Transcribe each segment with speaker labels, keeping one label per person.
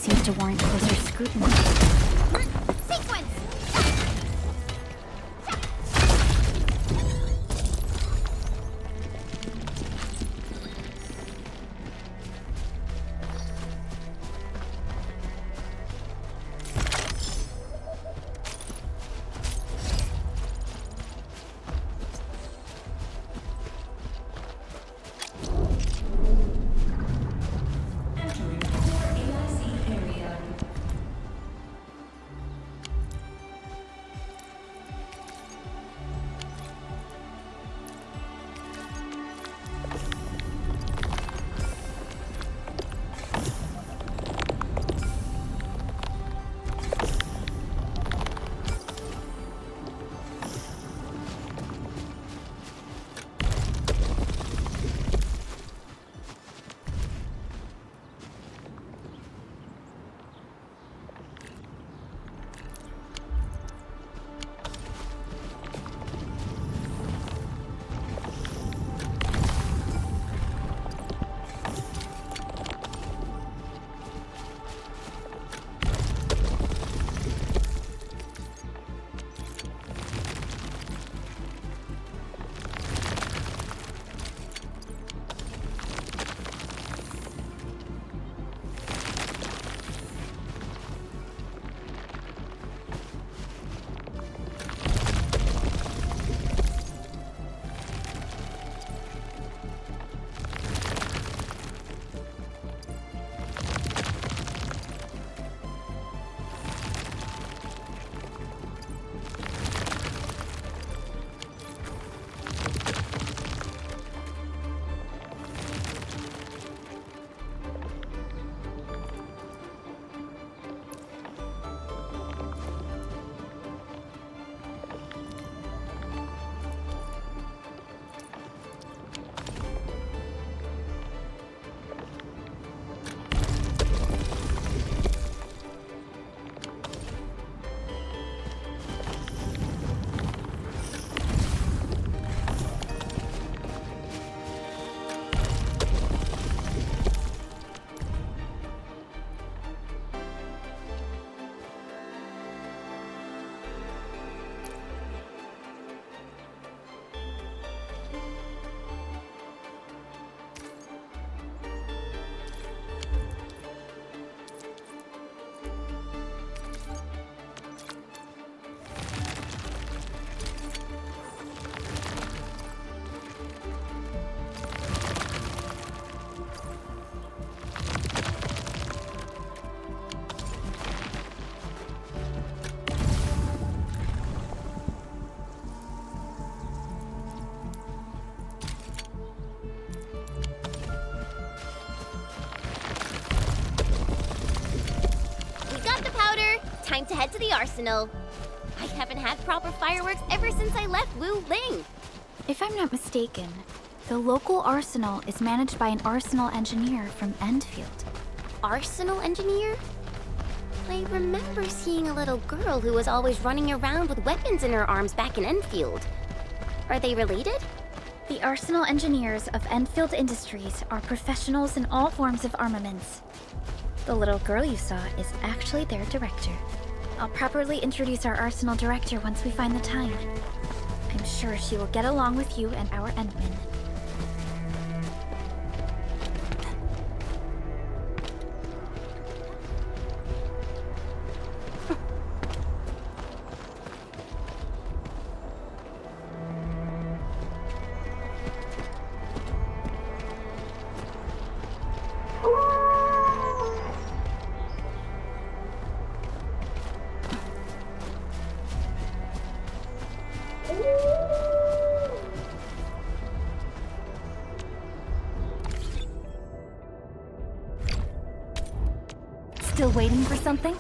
Speaker 1: seems to warrant closer scrutiny.
Speaker 2: Sequence! Time to head to the arsenal. I haven't had proper fireworks ever since I left Wu Ling.
Speaker 1: If I'm not mistaken, the local arsenal is managed by an arsenal engineer from Endfield.
Speaker 2: Arsenal engineer? I remember seeing a little girl who was always running around with weapons in her arms back in Endfield. Are they related?
Speaker 1: The arsenal engineers of Endfield Industries are professionals in all forms of armaments. The little girl you saw is actually their director. I'll properly introduce our arsenal director once we find the time. I'm sure she will get along with you and our Endmen. Still waiting for something?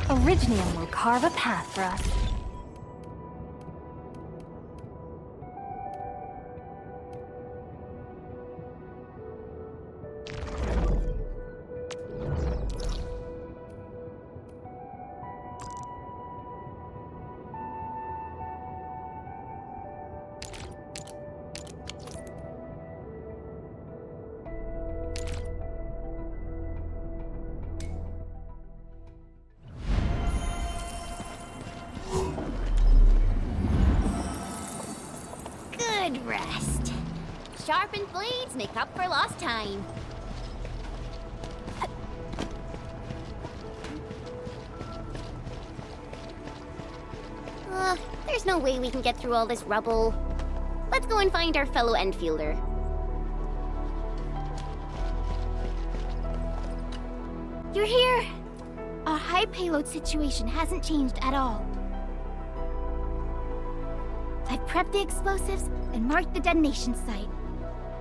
Speaker 1: Originium will carve a path for us.
Speaker 2: sharpened blades make up for lost time. There's no way we can get through all this rubble. Let's go and find our fellow Endfielder.
Speaker 3: You're here! Our high payload situation hasn't changed at all. I've prepped the explosives and marked the detonation site.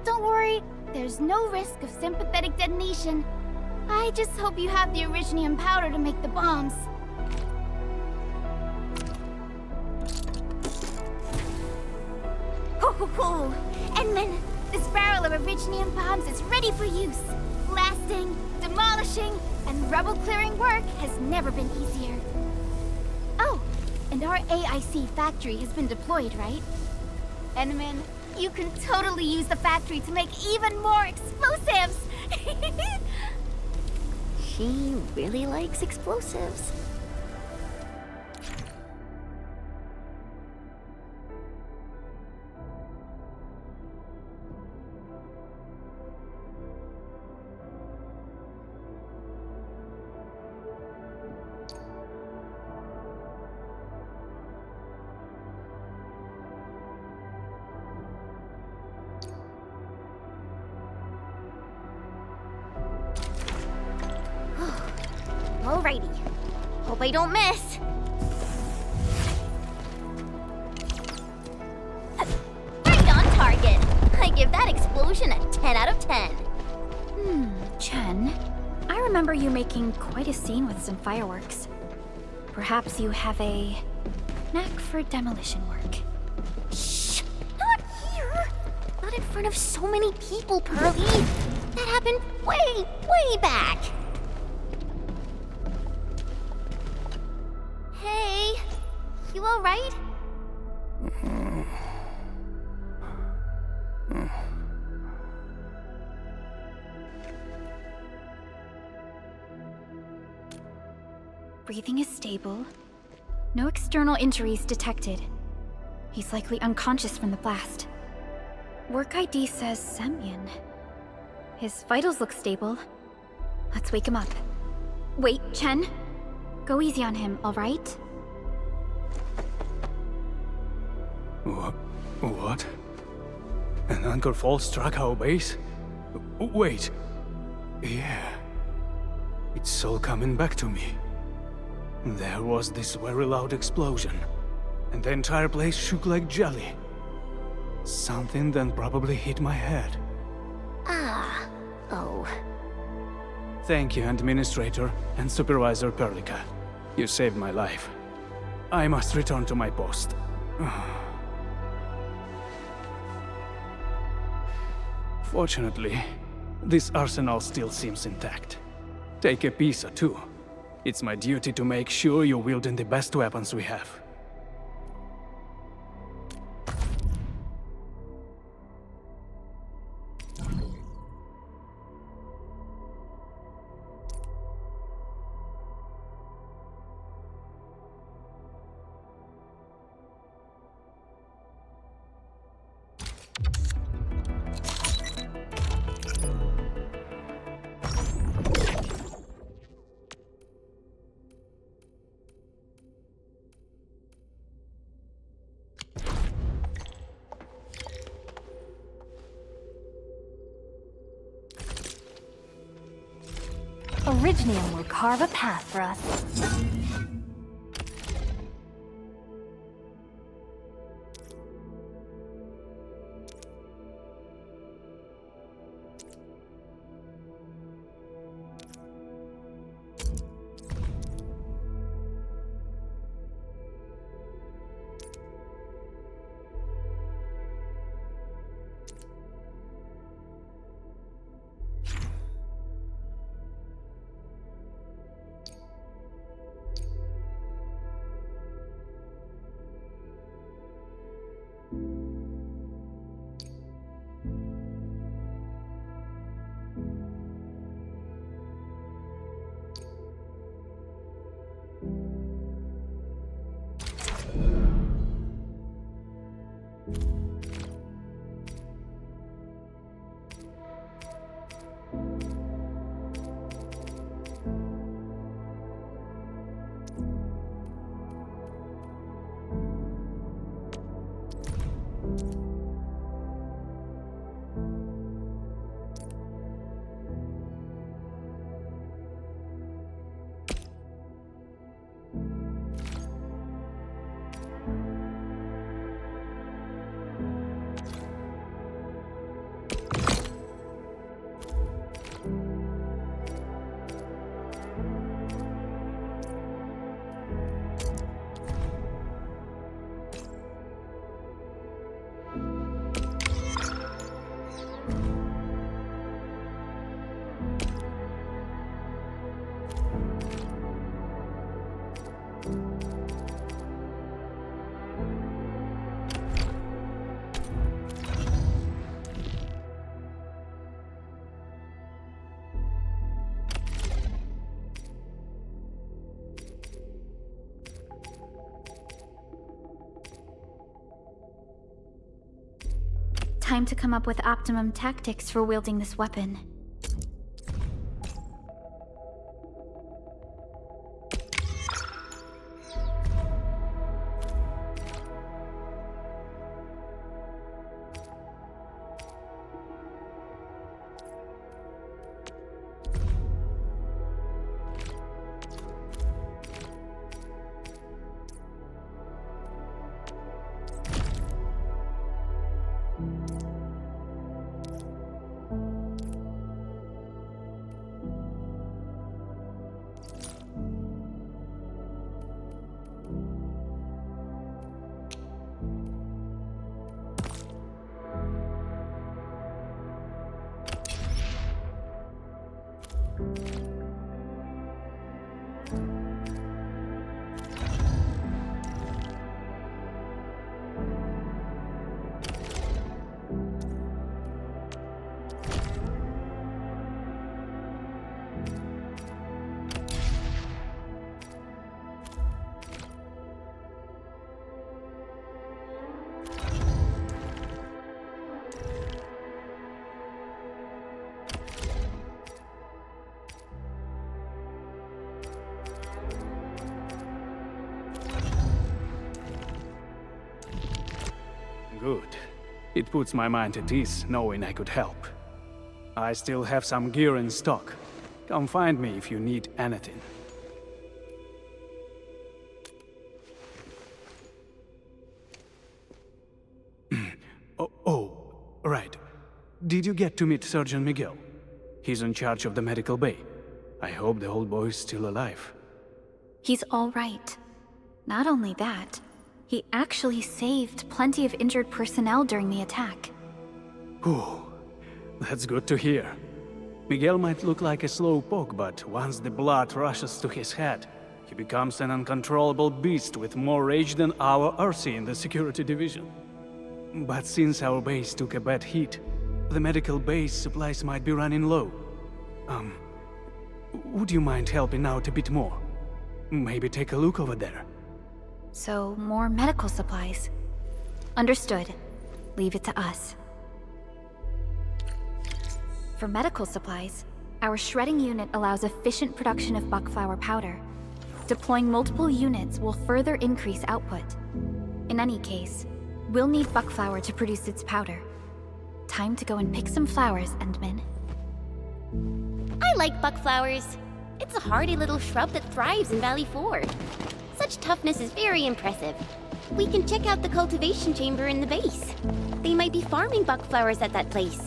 Speaker 3: Don't worry, there's no risk of sympathetic detonation. I just hope you have the originium powder to make the bombs. Ho ho ho! Edmund, this barrel of originium bombs is ready for use. Blasting, demolishing, and rubble-clearing work has never been easier. Oh, and our AIC factory has been deployed, right? Edmund, you can totally use the factory to make even more explosives!
Speaker 2: She really likes explosives. Alrighty. Hope I don't miss. Right on target. I give that explosion a 10 out of 10.
Speaker 1: Chen, I remember you making quite a scene with some fireworks. Perhaps you have a knack for demolition work.
Speaker 2: Shh! Not here! Not in front of so many people, Pearly. That happened way back. Hey, you alright?
Speaker 1: Breathing is stable. No external injuries detected. He's likely unconscious from the blast. Work ID says Semyon. His vitals look stable. Let's wake him up. Wait, Chen. Go easy on him, alright?
Speaker 4: What? An anchor fall struck our base? Wait. Yeah. It's all coming back to me. There was this very loud explosion, and the entire place shook like jelly. Something then probably hit my head.
Speaker 2: Oh.
Speaker 4: Thank you, Administrator and Supervisor Perlica. You saved my life. I must return to my post. Fortunately, this arsenal still seems intact. Take a piece or two. It's my duty to make sure you're wielding the best weapons we have.
Speaker 3: Originium will carve a path for us.
Speaker 1: time to come up with optimum tactics for wielding this weapon.
Speaker 4: Good. It puts my mind at ease knowing I could help. I still have some gear in stock. Come find me if you need anything. Right. Did you get to meet Surgeon Miguel? He's in charge of the medical bay. I hope the old boy's still alive.
Speaker 1: He's all right. Not only that, he actually saved plenty of injured personnel during the attack.
Speaker 4: Whew. That's good to hear. Miguel might look like a slow poke, but once the blood rushes to his head, he becomes an uncontrollable beast with more rage than our RC in the security division. But since our base took a bad hit, the medical base supplies might be running low. Would you mind helping out a bit more? Maybe take a look over there.
Speaker 1: So, more medical supplies. Understood. Leave it to us. For medical supplies, our shredding unit allows efficient production of buckflower powder. Deploying multiple units will further increase output. In any case, we'll need buckflower to produce its powder. Time to go and pick some flowers, Endman.
Speaker 2: I like buckflowers. It's a hardy little shrub that thrives in Valley 4. Such toughness is very impressive. We can check out the cultivation chamber in the base. They might be farming buckflowers at that place.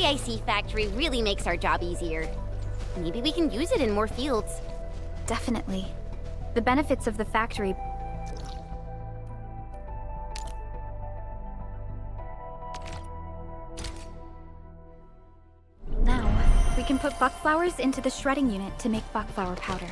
Speaker 2: AIC factory really makes our job easier. Maybe we can use it in more fields.
Speaker 1: Definitely. The benefits of the factory. Now, we can put buckflowers into the shredding unit to make buckflower powder.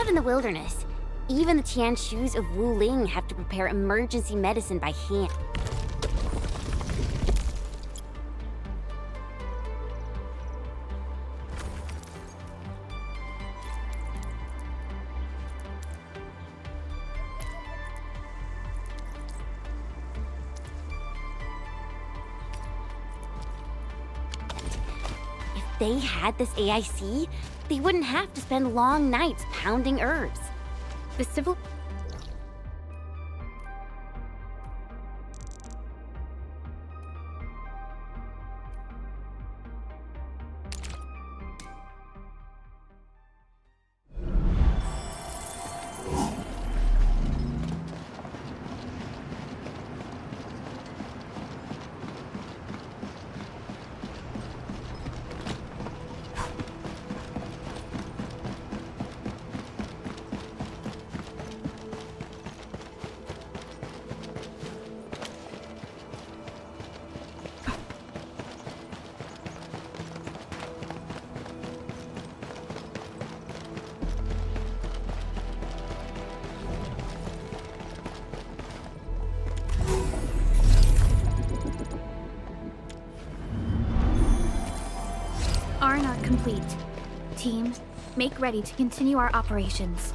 Speaker 2: Out in the wilderness, even the Tian Shus of Wu Ling have to prepare emergency medicine by hand. If they had this AIC, they wouldn't have to spend long nights pounding herbs.
Speaker 1: The civil. Arnot complete. Team, make ready to continue our operations.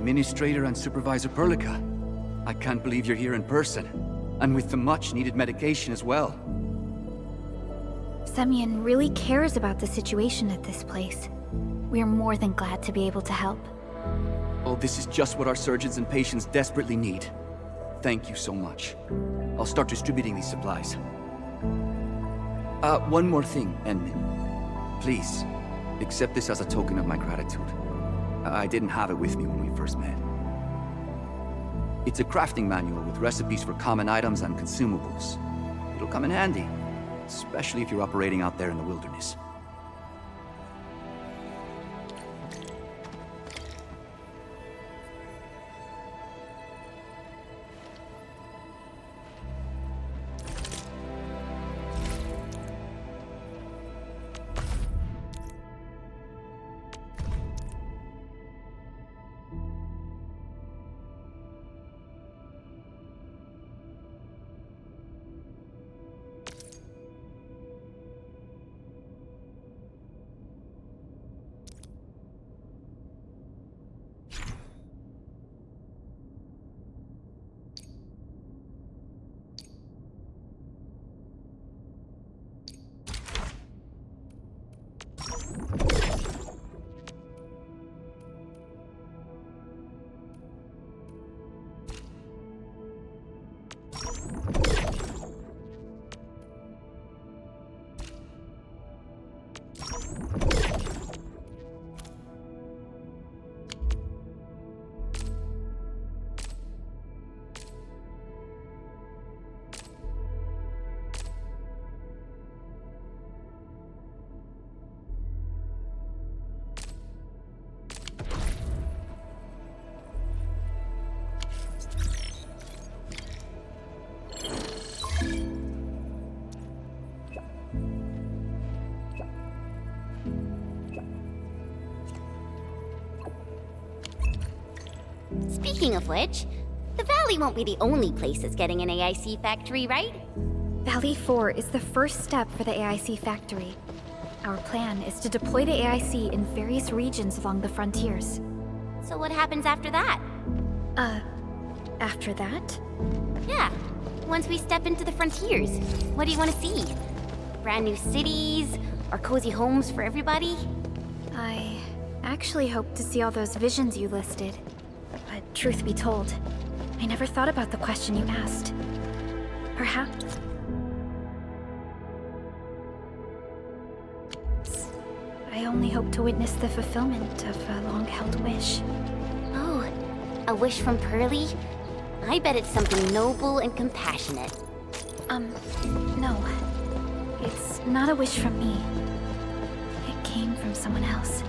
Speaker 5: Administrator and Supervisor Perlica. I can't believe you're here in person. And with the much-needed medication as well.
Speaker 1: Semyon really cares about the situation at this place. We're more than glad to be able to help.
Speaker 5: Oh, this is just what our surgeons and patients desperately need. Thank you so much. I'll start distributing these supplies. One more thing, Enmin. Please, accept this as a token of my gratitude. I didn't have it with me when we first met. It's a crafting manual with recipes for common items and consumables. It'll come in handy, especially if you're operating out there in the wilderness.
Speaker 2: Speaking of which, the Valley won't be the only place that's getting an AIC factory, right?
Speaker 1: Valley 4 is the first step for the AIC factory. Our plan is to deploy the AIC in various regions along the frontiers.
Speaker 2: So what happens after that?
Speaker 1: After that?
Speaker 2: Yeah, once we step into the frontiers, what do you want to see? Brand new cities? Or cozy homes for everybody?
Speaker 1: I actually hope to see all those visions you listed. But truth be told, I never thought about the question you asked. Perhaps I only hope to witness the fulfillment of a long-held wish.
Speaker 2: Oh, a wish from Pearly? I bet it's something noble and compassionate.
Speaker 1: No. It's not a wish from me. It came from someone else.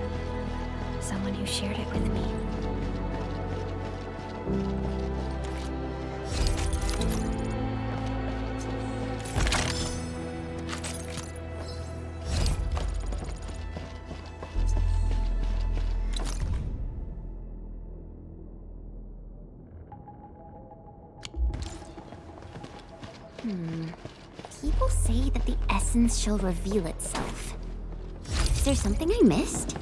Speaker 1: Someone who shared it with me.
Speaker 2: People say that the essence shall reveal itself. Is there something I missed?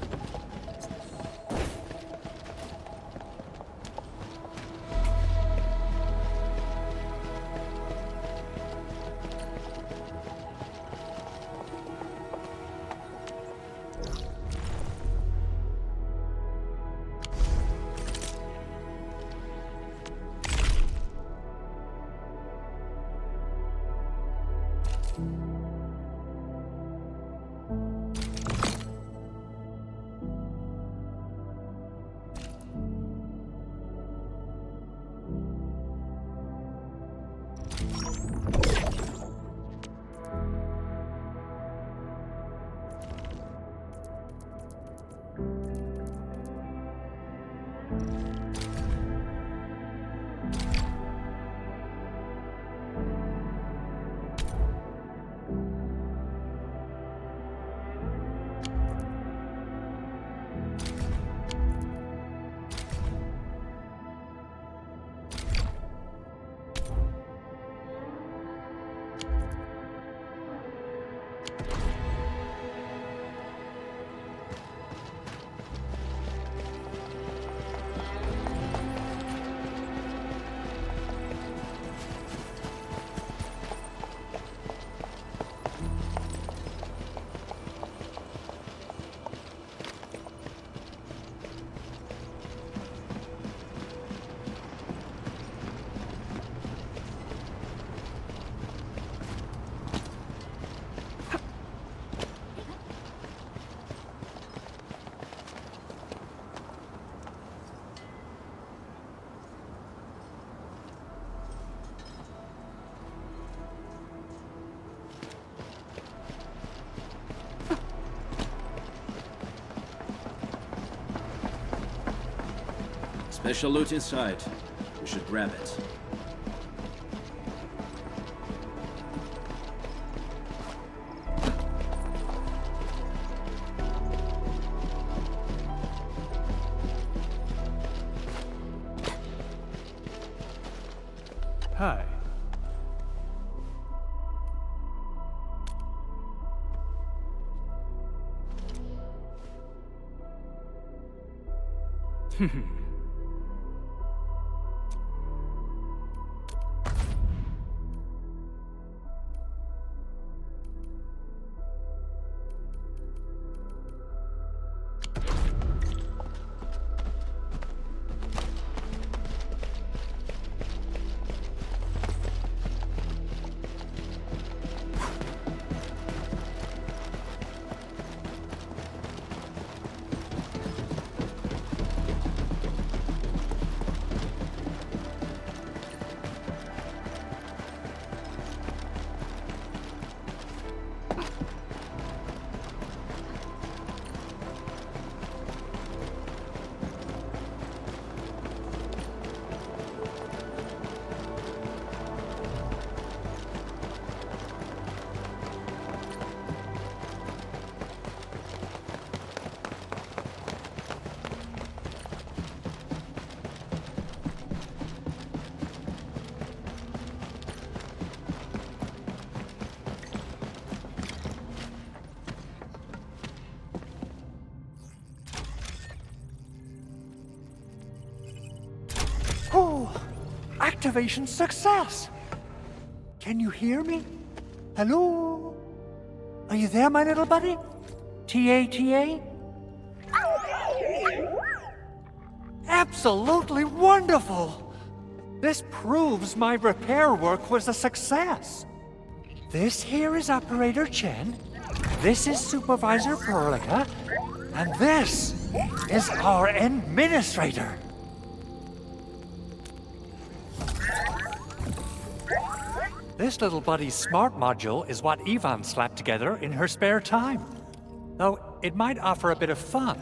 Speaker 6: Special loot inside. We should grab it.
Speaker 4: Hi.
Speaker 7: Oh, activation success! Can you hear me? Hello? Are you there, my little buddy? T-A-T-A? Absolutely wonderful! This proves my repair work was a success. This here is Operator Chen, this is Supervisor Perlica, and this is our Administrator. This little buddy's smart module is what Yvonne slapped together in her spare time. Though it might offer a bit of fun,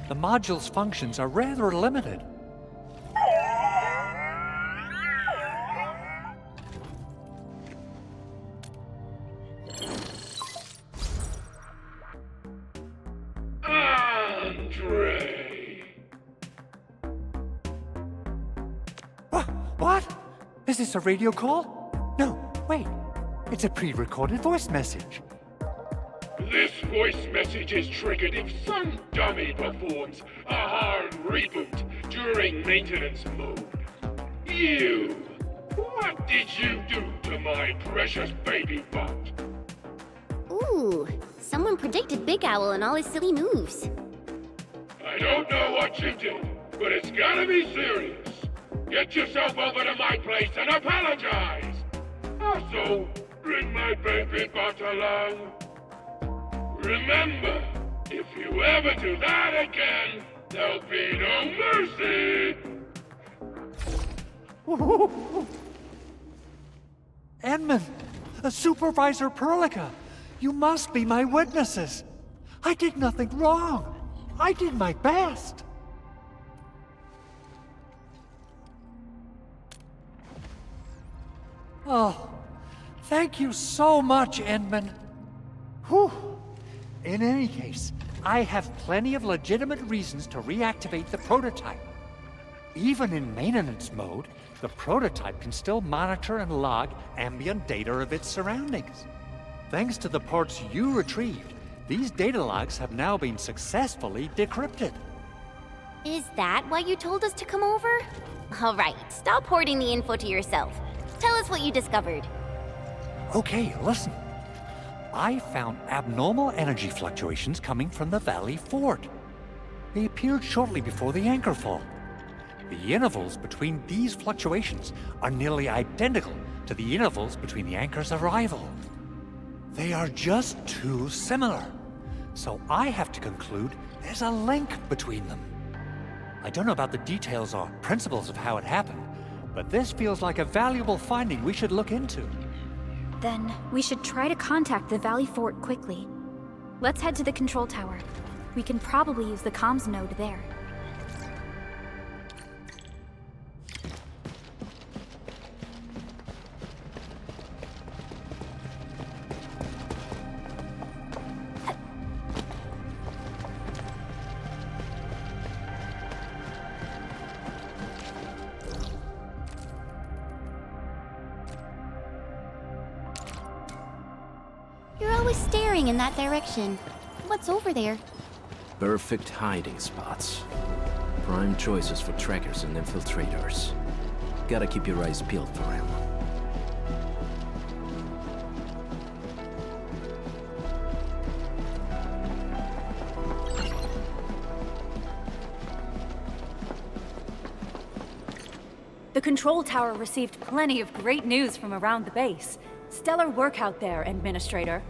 Speaker 7: the module's functions are rather limited.
Speaker 8: Andre!
Speaker 7: What? Is this a radio call? No, wait. It's a pre-recorded voice message.
Speaker 8: This voice message is triggered if some dummy performs a hard reboot during maintenance mode. You! What did you do to my precious baby bot?
Speaker 2: Ooh, someone predicted Big Owl and all his silly moves.
Speaker 8: I don't know what you did, but it's gotta be serious. Get yourself over to my place and apologize! Also, bring my baby bot along. Remember, if you ever do that again, there'll be no mercy!
Speaker 7: Edmund, Supervisor Perlica, you must be my witnesses. I did nothing wrong. I did my best. Oh, thank you so much, Edmund. Whew. In any case, I have plenty of legitimate reasons to reactivate the prototype. Even in maintenance mode, the prototype can still monitor and log ambient data of its surroundings. Thanks to the parts you retrieved, these data logs have now been successfully decrypted.
Speaker 2: Is that why you told us to come over? All right, stop hoarding the info to yourself. Tell us what you discovered.
Speaker 7: Okay, listen. I found abnormal energy fluctuations coming from the Valley Fort. They appeared shortly before the anchor fall. The intervals between these fluctuations are nearly identical to the intervals between the anchor's arrival. They are just too similar. So I have to conclude there's a link between them. I don't know about the details or principles of how it happened, but this feels like a valuable finding we should look into.
Speaker 1: Then we should try to contact the Valley Fort quickly. Let's head to the control tower. We can probably use the comms node there.
Speaker 2: always staring in that direction. What's over there?
Speaker 6: Perfect hiding spots. Prime choices for trackers and infiltrators. Gotta keep your eyes peeled for him.
Speaker 9: The control tower received plenty of great news from around the base. Stellar work out there, Administrator.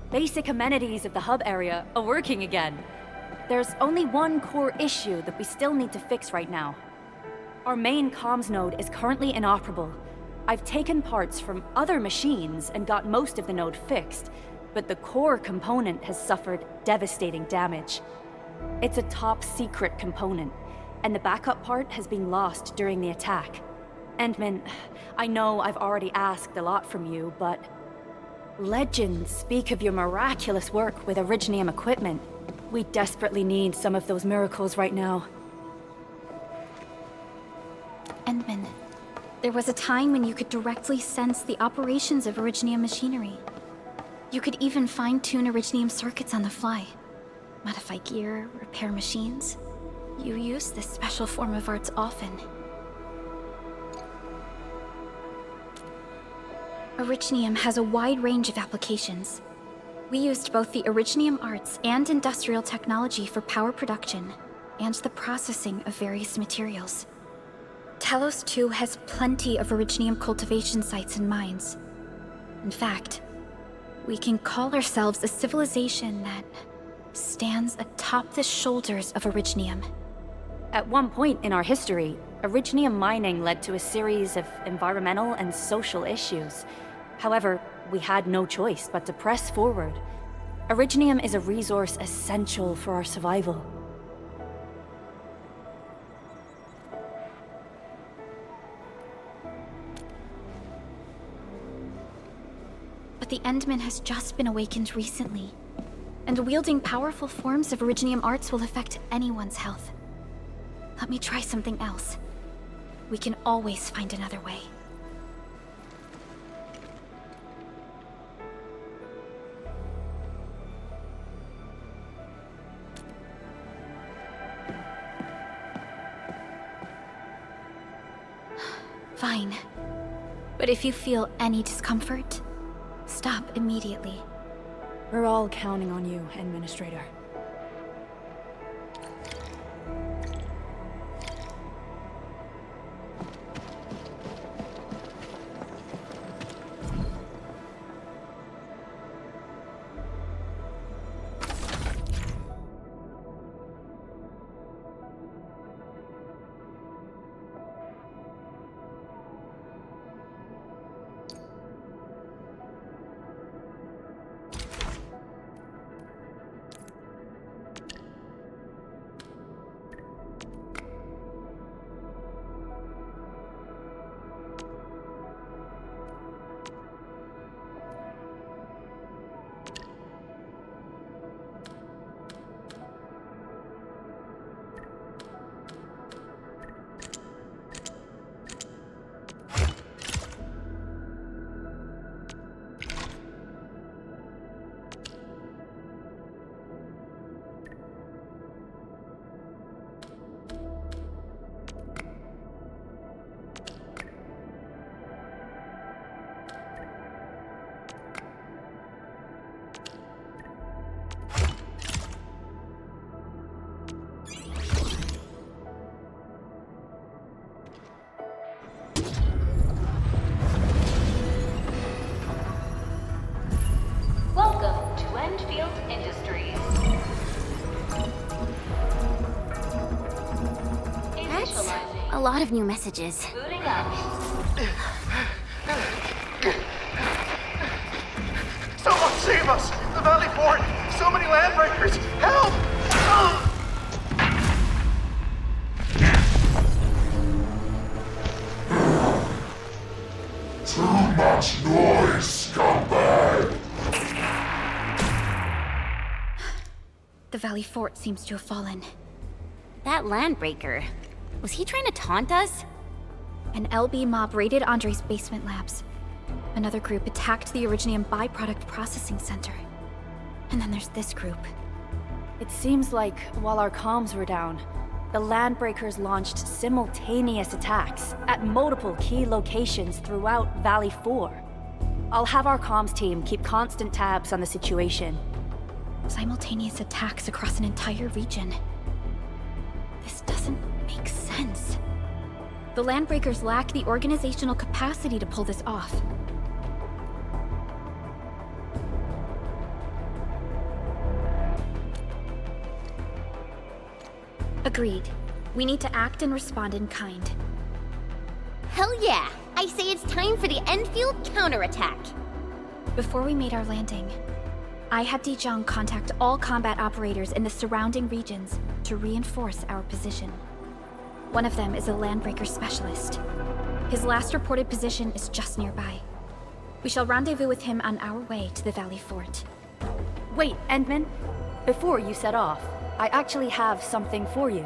Speaker 9: Basic amenities of the hub area are working again. There's only one core issue that we still need to fix right now. Our main comms node is currently inoperable. I've taken parts from other machines and got most of the node fixed, but the core component has suffered devastating damage. It's a top-secret component, and the backup part has been lost during the attack. Endman, I know I've already asked a lot from you, but legends speak of your miraculous work with Originium equipment. We desperately need some of those miracles right now.
Speaker 1: Endman, there was a time when you could directly sense the operations of Originium machinery. You could even fine-tune Originium circuits on the fly, modify gear, repair machines. You use this special form of arts often. Originium has a wide range of applications. We used both the Originium arts and industrial technology for power production, and the processing of various materials. Talos-II has plenty of Originium cultivation sites and mines. In fact, we can call ourselves a civilization that stands atop the shoulders of Originium.
Speaker 9: At one point in our history, Originium mining led to a series of environmental and social issues. However, we had no choice but to press forward. Originium is a resource essential for our survival.
Speaker 1: But the Endman has just been awakened recently, and wielding powerful forms of Originium arts will affect anyone's health. Let me try something else. We can always find another way. Fine. But if you feel any discomfort, stop immediately.
Speaker 9: We're all counting on you, Administrator.
Speaker 10: Welcome to Endfield Industries.
Speaker 2: That's a lot of new messages.
Speaker 10: Booting up.
Speaker 11: Someone save us! The Valley Fort! So many LandBreakers! Help!
Speaker 8: Too much noise, scumbag!
Speaker 1: The Valley Fort seems to have fallen.
Speaker 2: That LandBreaker, was he trying to taunt us?
Speaker 1: An LB mob raided Andre's basement labs. Another group attacked the Originium byproduct processing center. And then there's this group.
Speaker 9: It seems like while our comms were down, the LandBreakers launched simultaneous attacks at multiple key locations throughout Valley 4. I'll have our comms team keep constant tabs on the situation.
Speaker 1: Simultaneous attacks across an entire region. This doesn't make sense. The LandBreakers lack the organizational capacity to pull this off. Agreed. We need to act and respond in kind.
Speaker 2: Hell yeah! I say it's time for the Endfield counterattack.
Speaker 1: Before we made our landing, I had Dijong contact all combat operators in the surrounding regions to reinforce our position. One of them is a LandBreaker specialist. His last reported position is just nearby. We shall rendezvous with him on our way to the Valley Fort.
Speaker 9: Wait, Endman. Before you set off, I actually have something for you.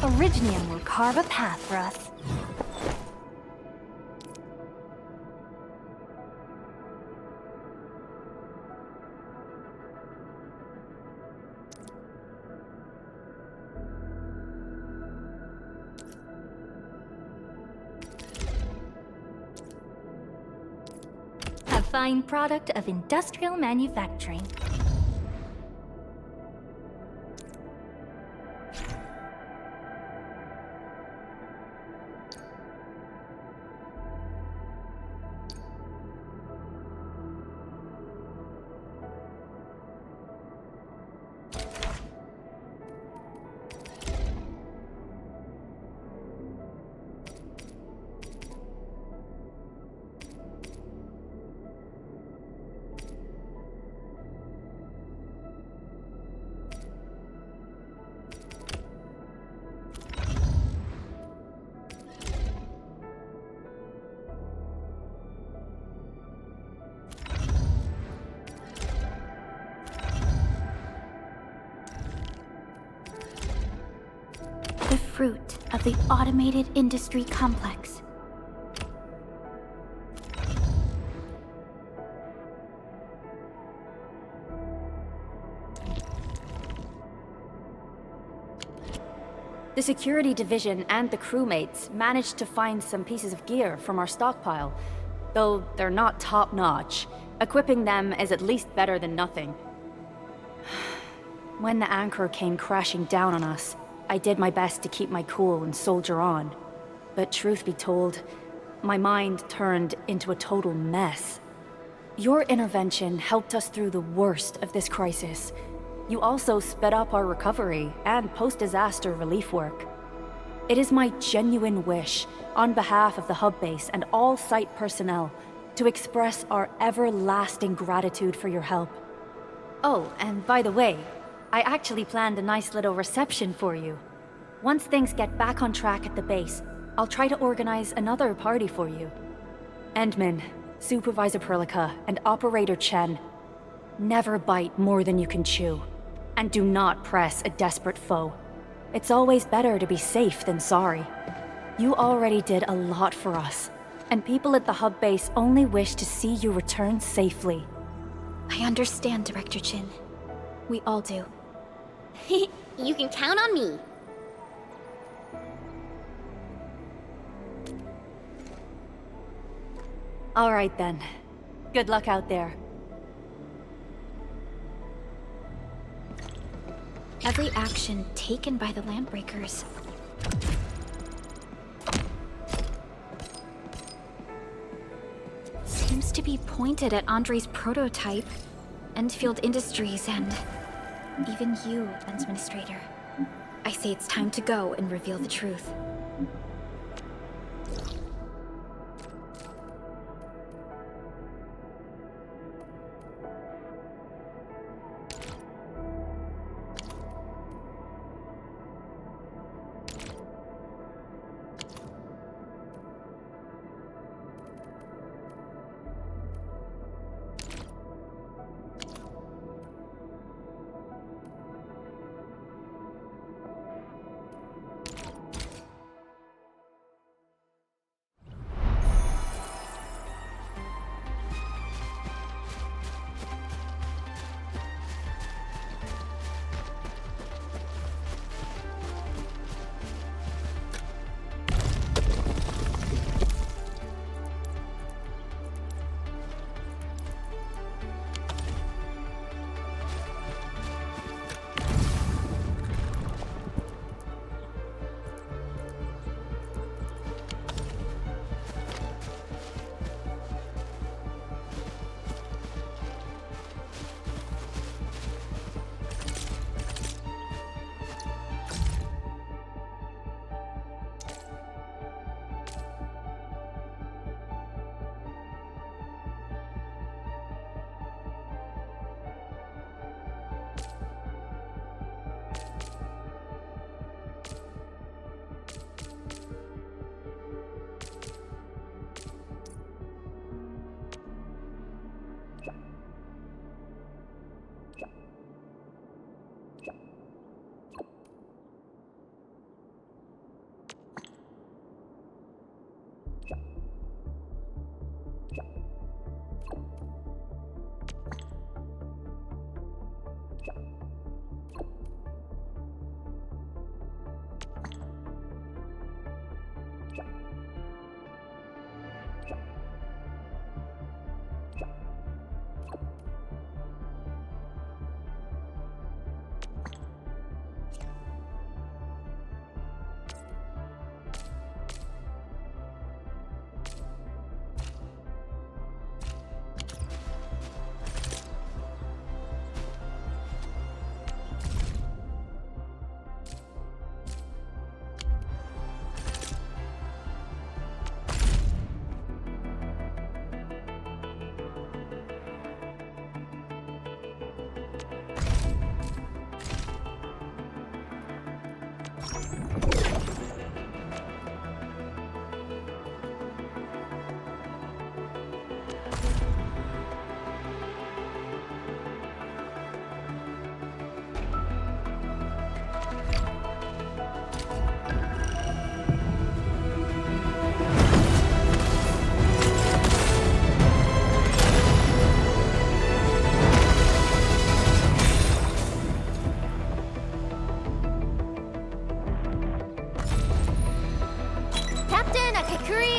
Speaker 3: Originium will carve a path for us. A fine product of industrial manufacturing. The fruit of the automated industry complex.
Speaker 9: The security division and the crewmates managed to find some pieces of gear from our stockpile, though they're not top-notch. Equipping them is at least better than nothing. When the anchor came crashing down on us, I did my best to keep my cool and soldier on. But truth be told, my mind turned into a total mess. Your intervention helped us through the worst of this crisis. You also sped up our recovery and post-disaster relief work. It is my genuine wish, on behalf of the hub base and all site personnel, to express our everlasting gratitude for your help. Oh, and by the way, I actually planned a nice little reception for you. Once things get back on track at the base, I'll try to organize another party for you. Endman, Supervisor Perlica, and Operator Chen, never bite more than you can chew. And do not press a desperate foe. It's always better to be safe than sorry. You already did a lot for us. and people at the hub base only wish to see you return safely.
Speaker 1: I understand, Director Chin. We all do.
Speaker 2: You can count on me.
Speaker 9: All right then. Good luck out there.
Speaker 1: Every action taken by the LandBreakers seems to be pointed at Andre's prototype, Endfield Industries, and even you, Administrator. I say it's time to go and reveal the truth.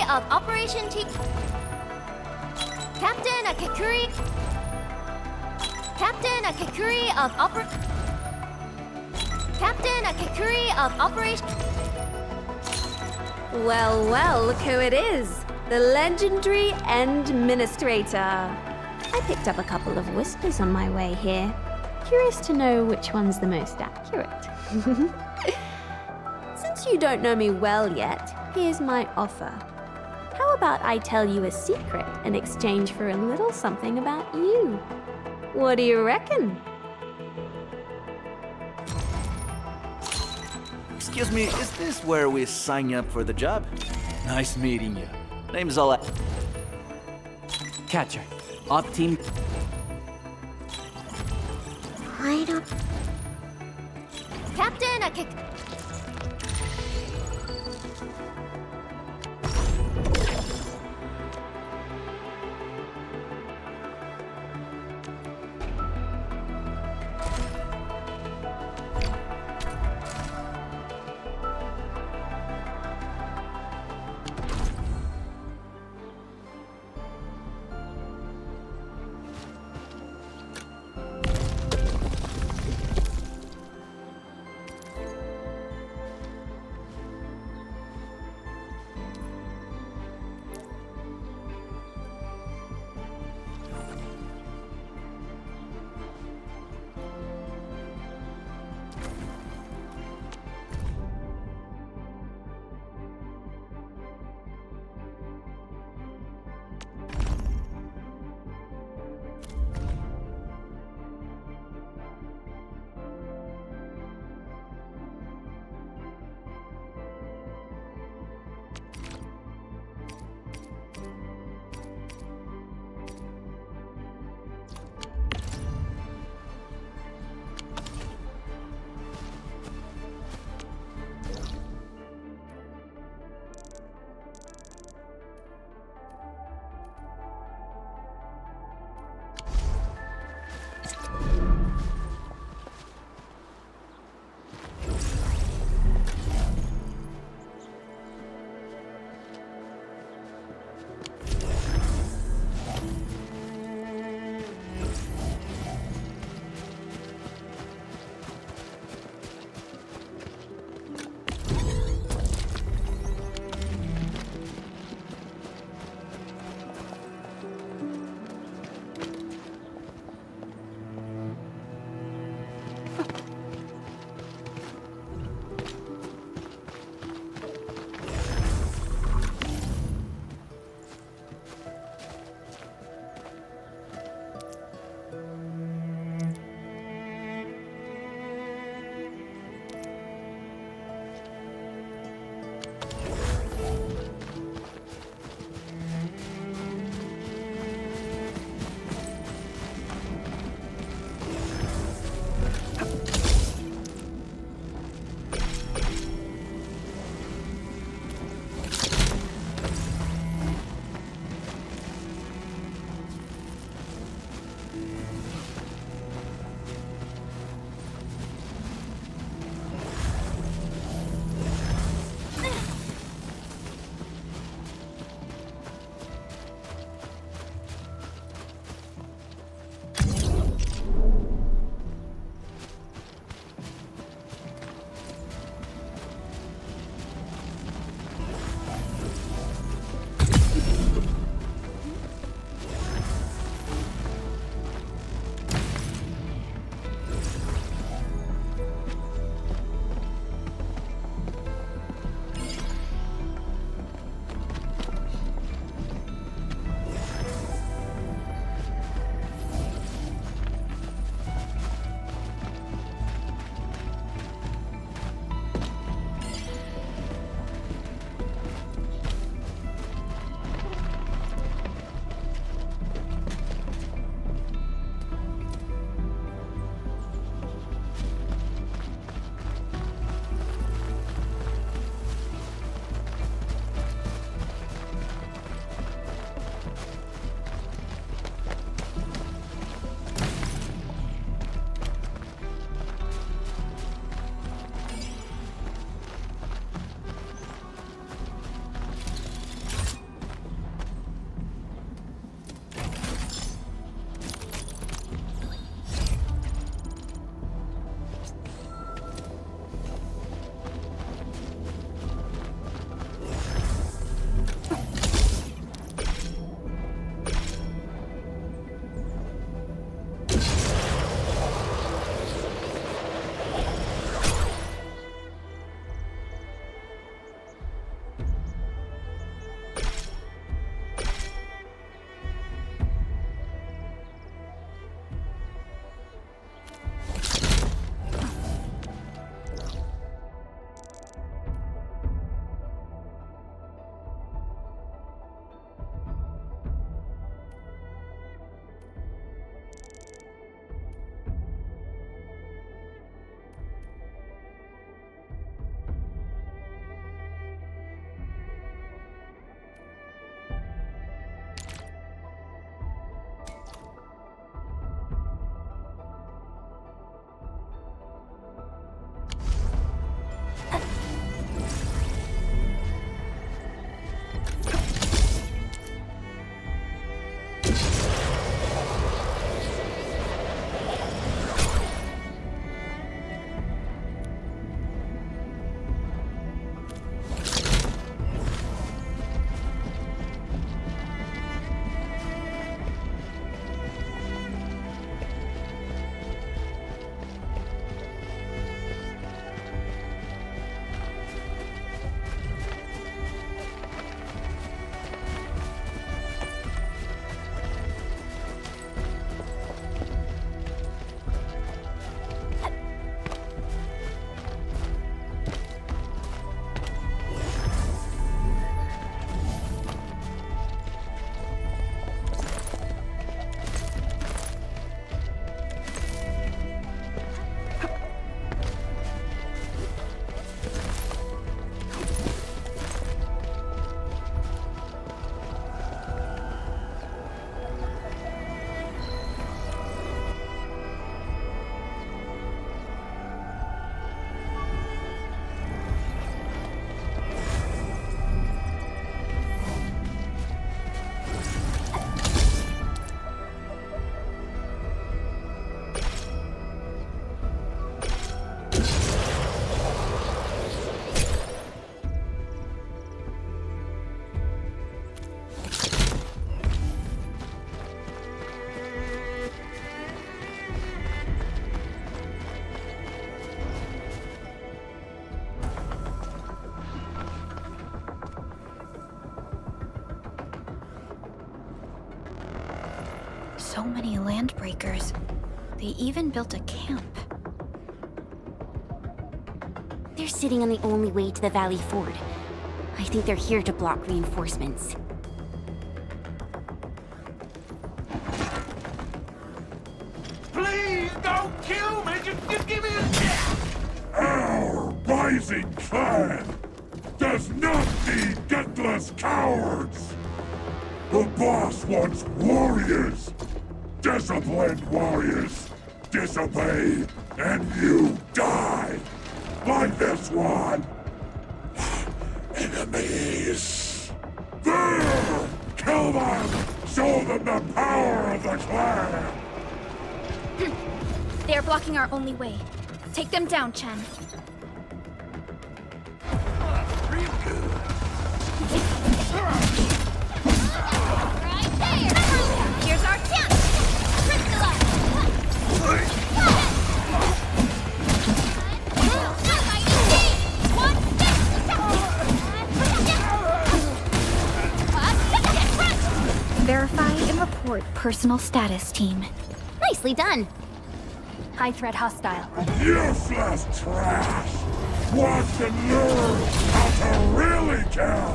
Speaker 2: Of Operation T. Captain Akakuri. Captain Akakuri of Captain Akakuri of Operation.
Speaker 12: Well, well, look who it is. The legendary Administrator. I picked up a couple of whispers on my way here. Curious to know which one's the most accurate. Since you don't know me well yet, here's my offer. How about I tell you a secret in exchange for a little something about you? What do you reckon?
Speaker 13: Excuse me, is this where we sign up for the job? Nice meeting you. Name's all
Speaker 6: Catcher. Op team.
Speaker 2: I don't... Captain
Speaker 1: So many LandBreakers. They even built a camp.
Speaker 2: They're sitting on the only way to the Valley Ford. I think they're here to block reinforcements.
Speaker 8: Please don't kill me! Just give me a chance!
Speaker 14: Our rising clan does not need gutless cowards! The boss wants warriors! Disciplined warriors! Disobey, and you die! Like this one! Enemies! There! Kill them! Show them the power of the clan!
Speaker 3: They're blocking our only way. Take them down, Chen. Right there! Here's our chance!
Speaker 1: Verify and report personal status, team.
Speaker 2: Nicely done.
Speaker 9: High threat hostile.
Speaker 14: Useless trash! Watch and learn how to really kill!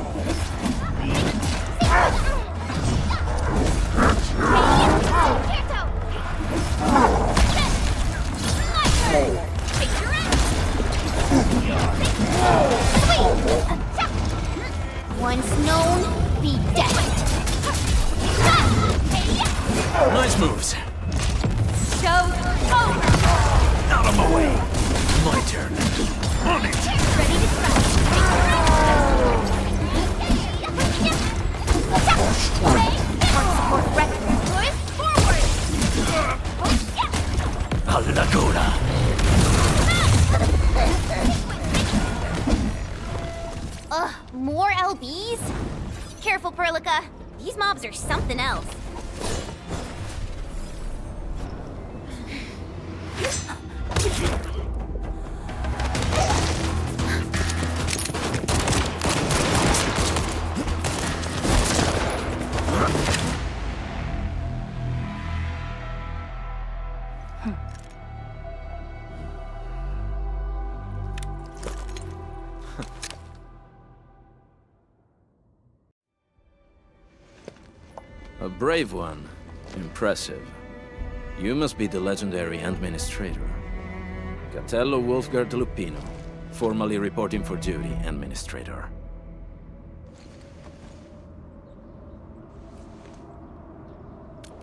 Speaker 2: Once known, be desperate.
Speaker 6: Nice moves.
Speaker 3: Show's over!
Speaker 6: Out of my way. My turn. On it.
Speaker 3: Ready to strike. Forward!
Speaker 6: Alla cola.
Speaker 2: Ugh, more LBs? Careful, Perlica. These mobs are something else.
Speaker 6: A brave one. Impressive. You must be the legendary Administrator. Catello Wolfgard Lupino, formally reporting for duty, Administrator.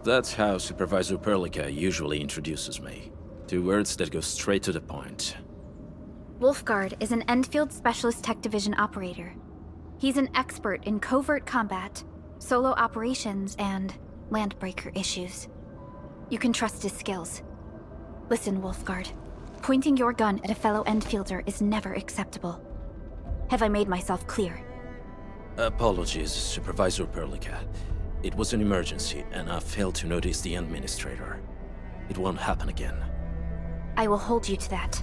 Speaker 6: That's how Supervisor Perlica usually introduces me. 2 words that go straight to the point.
Speaker 1: Wolfgard is an Endfield Specialist Tech Division operator. He's an expert in covert combat, solo operations, and LandBreaker issues. You can trust his skills. Listen, Wolfgard. Pointing your gun at a fellow Endfielder is never acceptable. Have I made myself clear?
Speaker 6: Apologies, Supervisor Perlica. It was an emergency, and I failed to notice the Administrator. It won't happen again.
Speaker 1: I will hold you to that.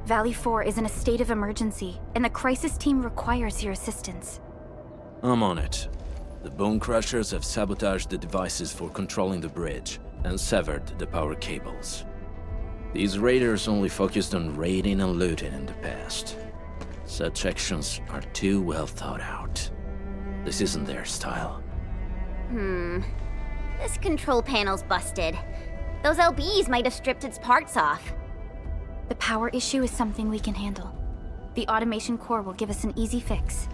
Speaker 1: Valley 4 is in a state of emergency, and the crisis team requires your assistance.
Speaker 6: I'm on it. The Bone Crushers have sabotaged the devices for controlling the bridge, and severed the power cables. These raiders only focused on raiding and looting in the past. Such actions are too well thought out. This isn't their style.
Speaker 2: This control panel's busted. Those LBs might have stripped its parts off.
Speaker 1: The power issue is something we can handle. The automation core will give us an easy fix.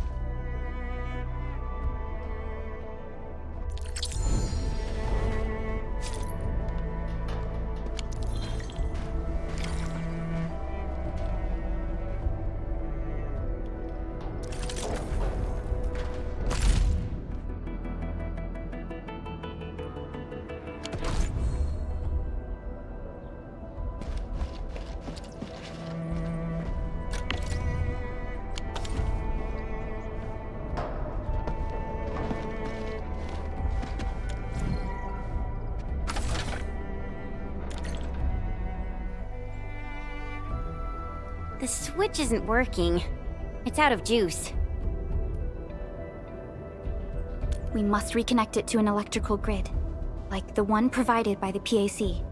Speaker 2: The switch isn't working. It's out of juice.
Speaker 1: We must reconnect it to an electrical grid. like the one provided by the PAC.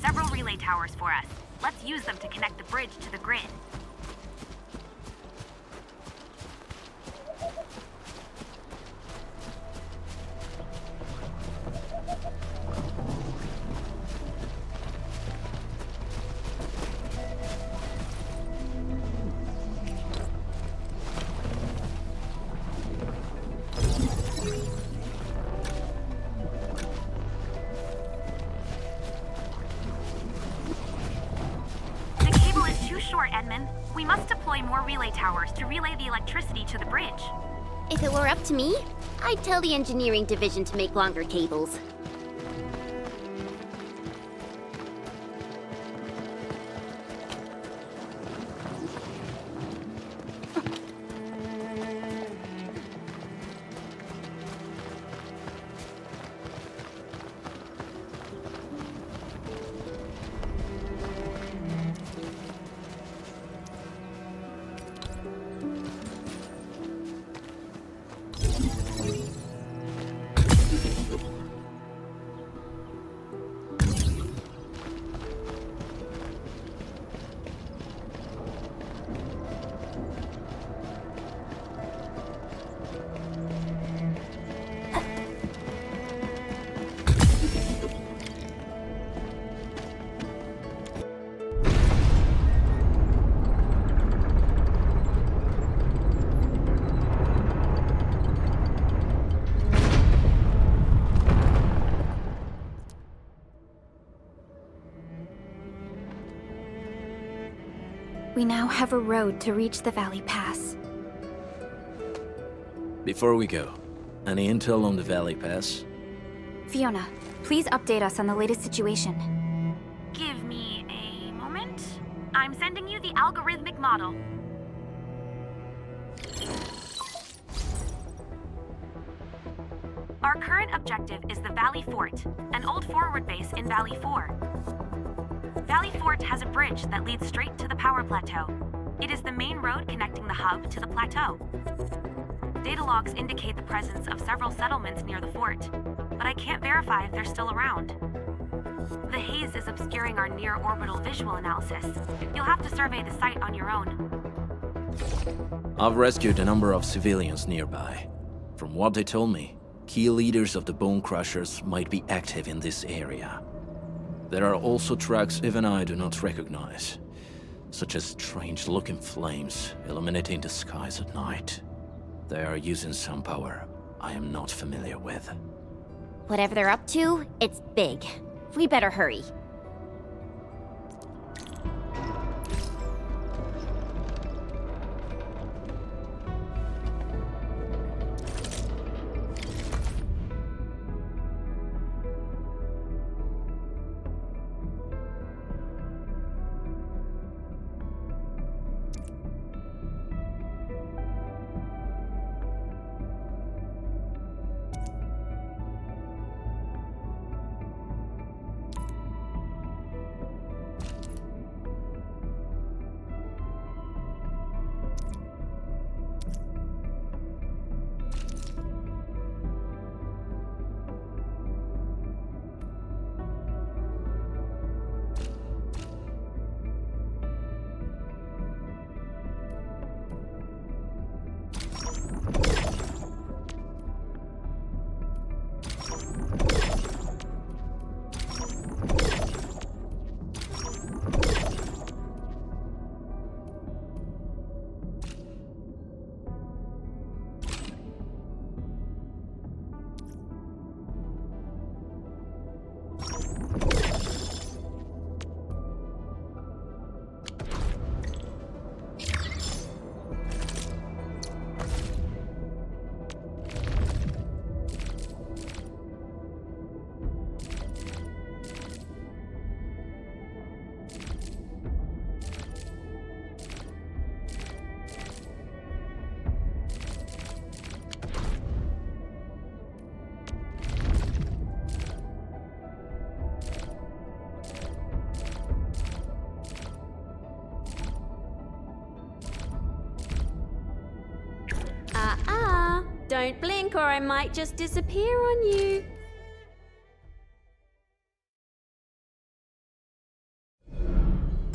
Speaker 15: Several relay towers for us. Let's use them to connect the bridge to the grid. We must deploy more relay towers to relay the electricity to the bridge.
Speaker 2: If it were up to me, I'd tell the engineering division to make longer cables.
Speaker 1: We now have a road to reach the Valley Pass.
Speaker 6: Before we go, any intel on the Valley Pass?
Speaker 1: Fiona, please update us on the latest situation.
Speaker 15: Give me a moment. I'm sending you the algorithmic model. Our current objective is the Valley Fort, an old forward base in Valley 4. Valley Fort has a bridge that leads straight to the power plateau. It is the main road connecting the hub to the plateau. Data logs indicate the presence of several settlements near the fort, but I can't verify if they're still around. The haze is obscuring our near-orbital visual analysis. You'll have to survey the site on your own.
Speaker 6: I've rescued a number of civilians nearby. From what they told me, key leaders of the Bone Crushers might be active in this area. There are also tracks even I do not recognize, such as strange-looking flames illuminating the skies at night. They are using some power I am not familiar with.
Speaker 2: Whatever they're up to, it's big. We better hurry.
Speaker 12: Don't blink or I might just disappear on you.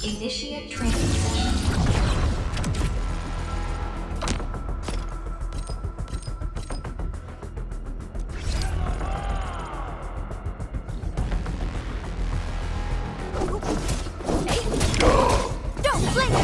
Speaker 10: Initiate training session.
Speaker 3: Don't blink!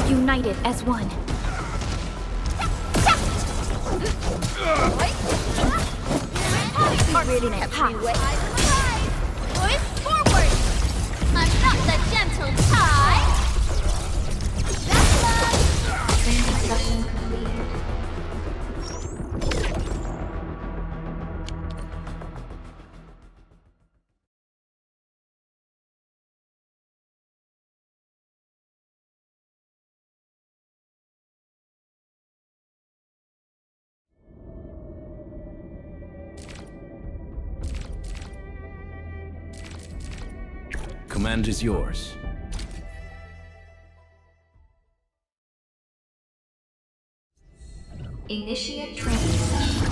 Speaker 1: United as one.
Speaker 3: Readiness high. Boys, forward! I'm not the gentle tide!
Speaker 10: Training session completed.
Speaker 6: Command is yours.
Speaker 10: Initiate training session.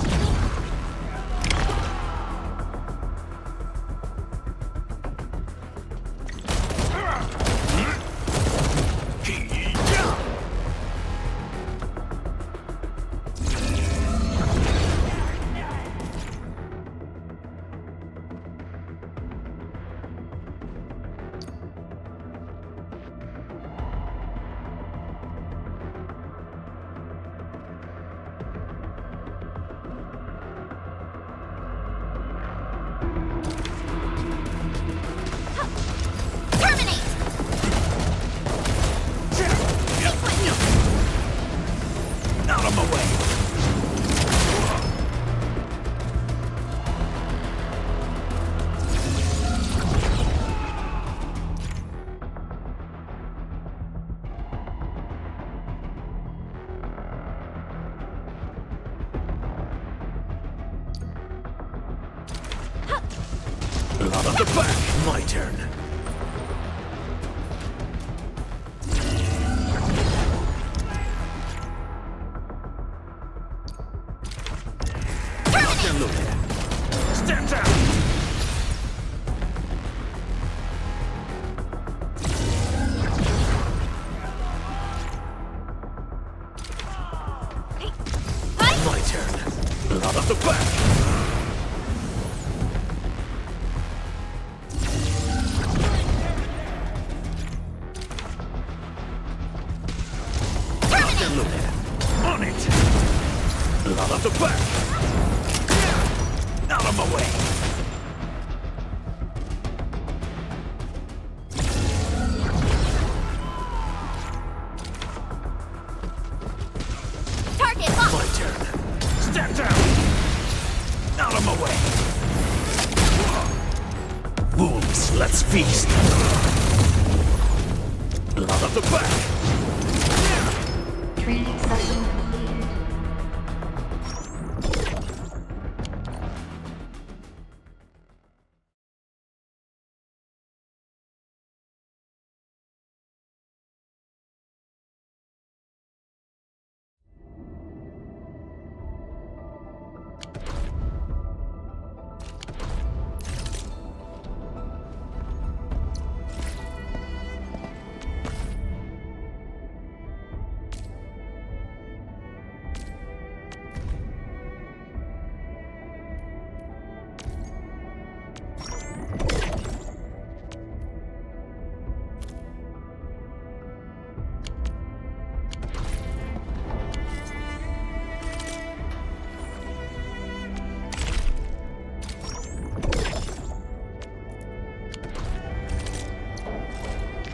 Speaker 6: Out of the back! My turn. Stand down! My turn. Out of the back! of my way!
Speaker 3: Target locked!
Speaker 6: My turn. Step down! Out of my way! Wolves, let's feast! Blood of the pack!
Speaker 10: Training session completed.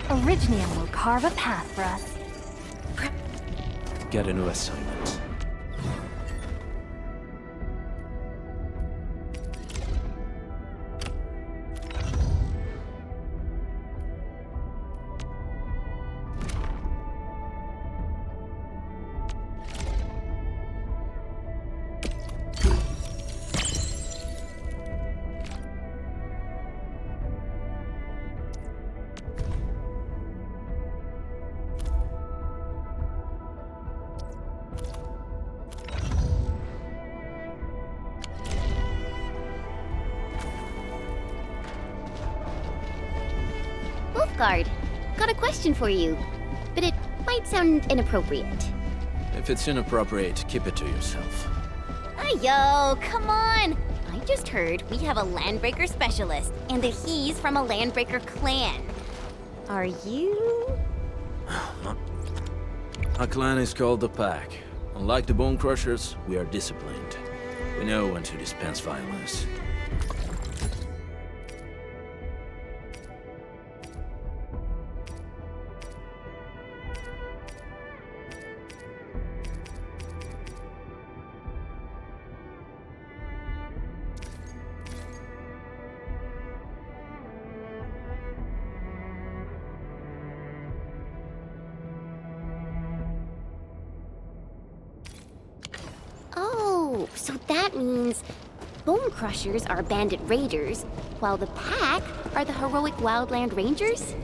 Speaker 9: Originium will carve a path for us.
Speaker 6: Get a new assignment.
Speaker 2: Wolfguard, got a question for you, but it might sound inappropriate.
Speaker 6: If it's inappropriate, keep it to yourself.
Speaker 2: Yo, come on! I just heard we have a LandBreaker specialist, and that he's from a LandBreaker clan. Are you?
Speaker 6: Our clan is called the Pack. Unlike the Bone Crushers, we are disciplined. We know when to dispense violence.
Speaker 2: So that means Bone Crushers are bandit raiders, while the Pack are the heroic wildland rangers?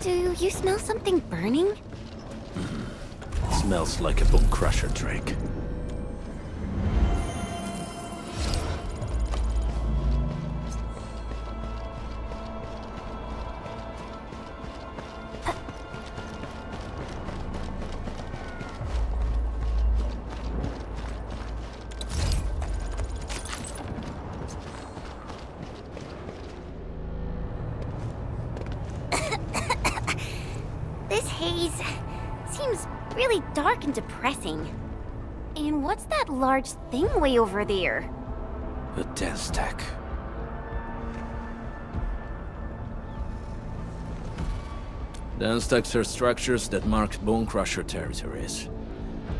Speaker 2: Do you smell something burning?
Speaker 6: It smells like a Bone Crusher drink.
Speaker 2: This haze seems really dark and depressing. And what's that large thing way over there?
Speaker 6: A dense tech. Dense techs are structures that mark Bone Crusher territories.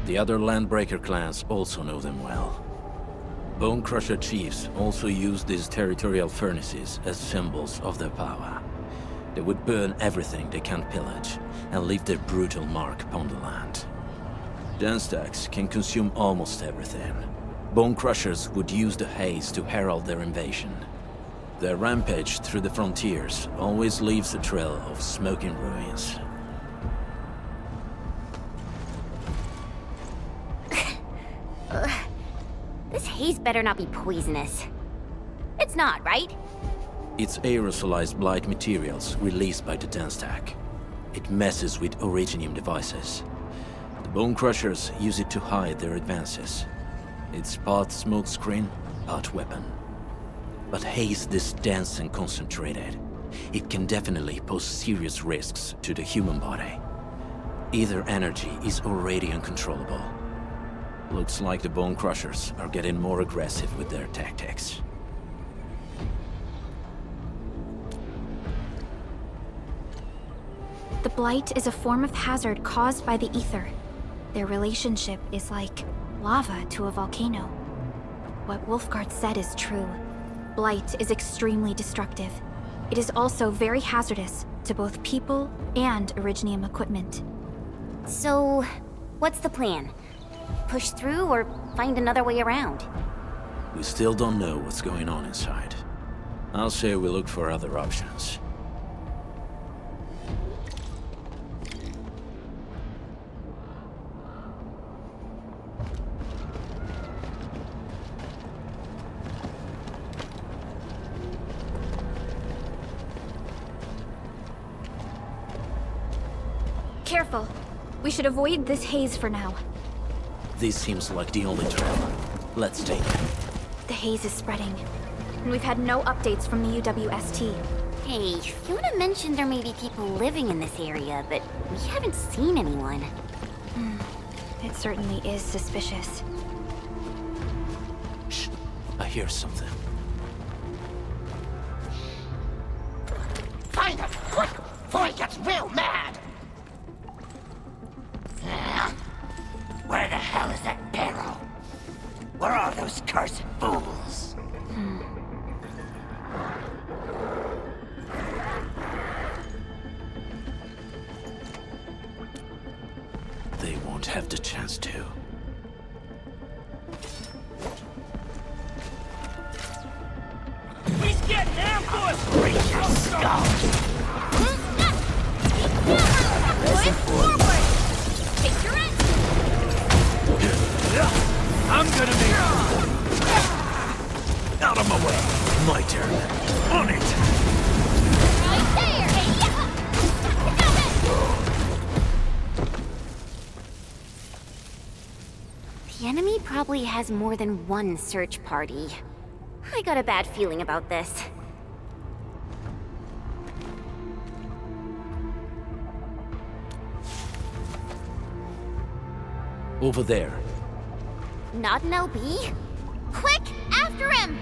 Speaker 6: The other LandBreaker clans also know them well. Bone Crusher chiefs also use these territorial furnaces as symbols of their power. They would burn everything they can't pillage, and leave their brutal mark upon the land. Dense techs can consume almost everything. Bone Crushers would use the haze to herald their invasion. Their rampage through the frontiers always leaves a trail of smoking ruins.
Speaker 2: This haze better not be poisonous. It's not, right?
Speaker 6: It's aerosolized blight materials released by the dense tech. It messes with Originium devices. The Bone Crushers use it to hide their advances. It's part smokescreen, part weapon. But haze this dense and concentrated. It can definitely pose serious risks to the human body. Ether energy is already uncontrollable. Looks like the Bone Crushers are getting more aggressive with their tactics.
Speaker 1: The Blight is a form of hazard caused by the ether. Their relationship is like lava to a volcano. What Wolfguard said is true. Blight is extremely destructive. It is also very hazardous to both people and Originium equipment.
Speaker 2: So, what's the plan? Push through or find another way around?
Speaker 6: We still don't know what's going on inside. I'll say we look for other options.
Speaker 1: Careful. We should avoid this haze for now.
Speaker 6: This seems like the only trail. Let's take it.
Speaker 1: The haze is spreading, and we've had no updates from the UWST.
Speaker 2: Hey, Fiona mentioned there may be people living in this area, but we haven't seen anyone.
Speaker 1: It certainly is suspicious.
Speaker 6: Shh. I hear something.
Speaker 16: Find him, quick, before he gets real mad! Where the hell is that barrel? Where are those cursed fools?
Speaker 6: They won't have the chance to.
Speaker 16: He's getting ambushed! Break your skull!
Speaker 3: Forward! Take your end!
Speaker 6: I'm gonna be out of my way. My turn. On it.
Speaker 3: Right there! Hey, yeah! Got it!
Speaker 2: The enemy probably has more than one search party. I got a bad feeling about this.
Speaker 6: Over there.
Speaker 2: Not an LB?
Speaker 3: Quick! After him!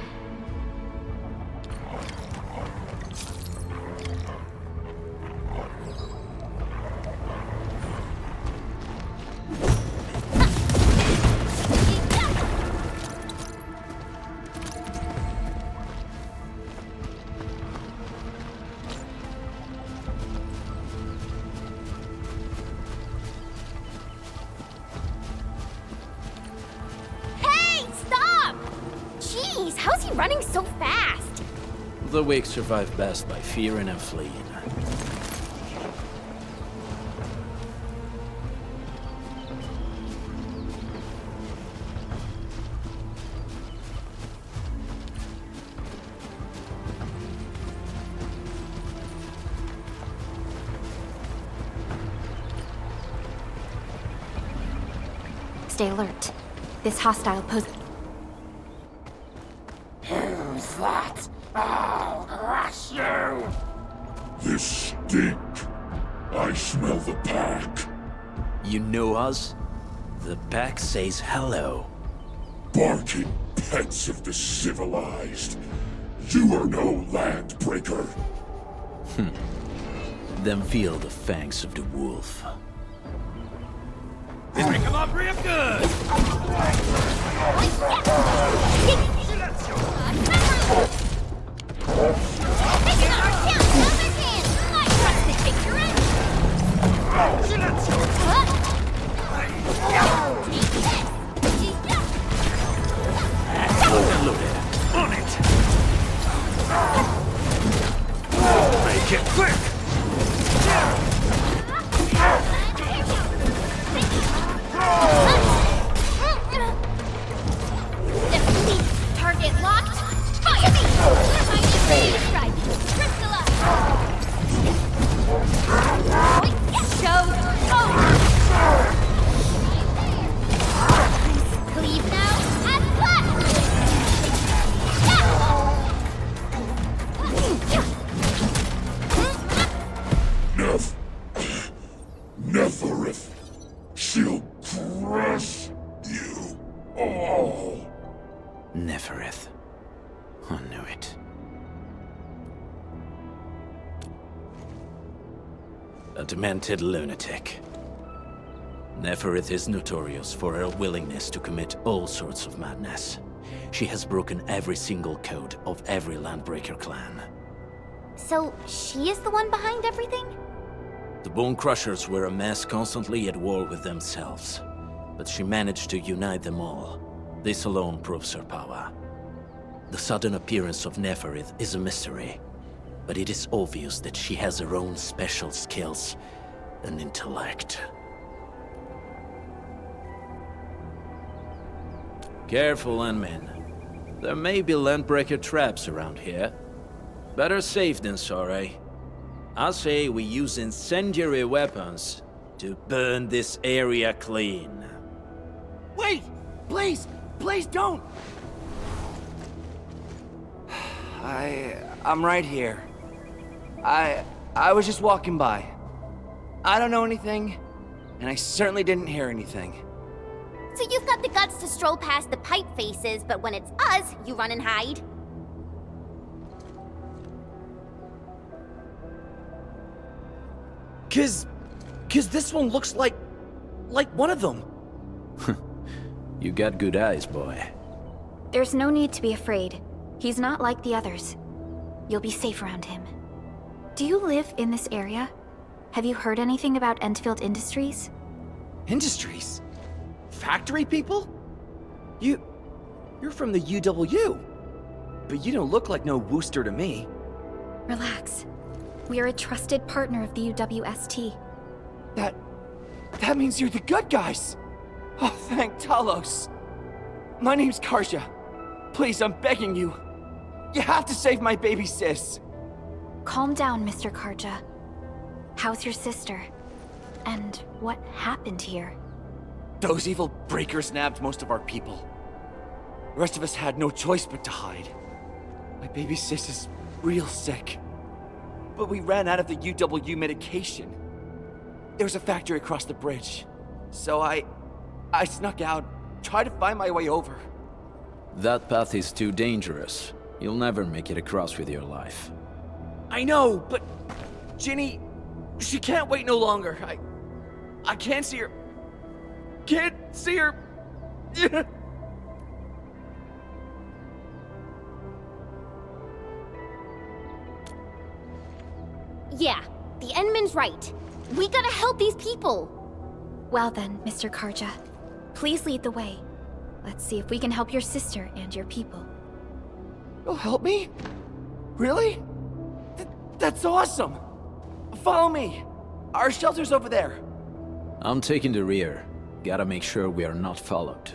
Speaker 2: How's he running so fast?
Speaker 6: The weak survive best by fearing and fleeing.
Speaker 1: Stay alert. This hostile pose.
Speaker 16: Who's that? I'll crush you!
Speaker 14: This stink. I smell the pack.
Speaker 6: You know us? The pack says hello.
Speaker 14: Barking pets of the civilized. You are no LandBreaker.
Speaker 6: Then feel the fangs of the wolf.
Speaker 16: Pick him up real good!
Speaker 6: On it! Make it quick!
Speaker 3: Target locked. Fire me! Ready to strike. Crystallize. Show. Oh!
Speaker 14: She'll crush you all.
Speaker 6: Neferith. I knew it. A demented lunatic. Neferith is notorious for her willingness to commit all sorts of madness. She has broken every single code of every LandBreaker clan.
Speaker 2: So, she is the one behind everything?
Speaker 6: The Bone Crushers were a mess constantly at war with themselves. But she managed to unite them all. This alone proves her power. The sudden appearance of Neferith is a mystery. But it is obvious that she has her own special skills and intellect. Careful, Landmen. There may be LandBreaker traps around here. Better safe than sorry. I say we use incendiary weapons to burn this area clean.
Speaker 13: Wait! Please! Please don't! I'm right here. I was just walking by. I don't know anything, and I certainly didn't hear anything.
Speaker 2: So you've got the guts to stroll past the pipe faces, but when it's us, you run and hide?
Speaker 13: Cause this one looks like one of them.
Speaker 6: You got good eyes, boy.
Speaker 1: There's no need to be afraid. He's not like the others. You'll be safe around him. Do you live in this area? Have you heard anything about Endfield Industries?
Speaker 13: Industries? Factory people? You're from the UW. But you don't look like no Wooster to me.
Speaker 1: Relax. We are a trusted partner of the UWST.
Speaker 13: That means you're the good guys! Oh, thank Talos! My name's Karja. Please, I'm begging you. You have to save my baby sis.
Speaker 1: Calm down, Mr. Karja. How's your sister? And what happened here?
Speaker 13: Those evil breakers nabbed most of our people. The rest of us had no choice but to hide. My baby sis is real sick. But we ran out of the UW medication. There was a factory across the bridge. So I snuck out, tried to find my way over.
Speaker 6: That path is too dangerous. You'll never make it across with your life.
Speaker 13: I know, but Ginny, she can't wait no longer. I can't see her. Can't see her.
Speaker 2: Yeah, the Endman's right. We gotta help these people.
Speaker 1: Well then, Mr. Karja, please lead the way. Let's see if we can help your sister and your people.
Speaker 13: You'll help me? Really? That's awesome! Follow me! Our shelter's over there.
Speaker 6: I'm taking the rear. Gotta make sure we are not followed.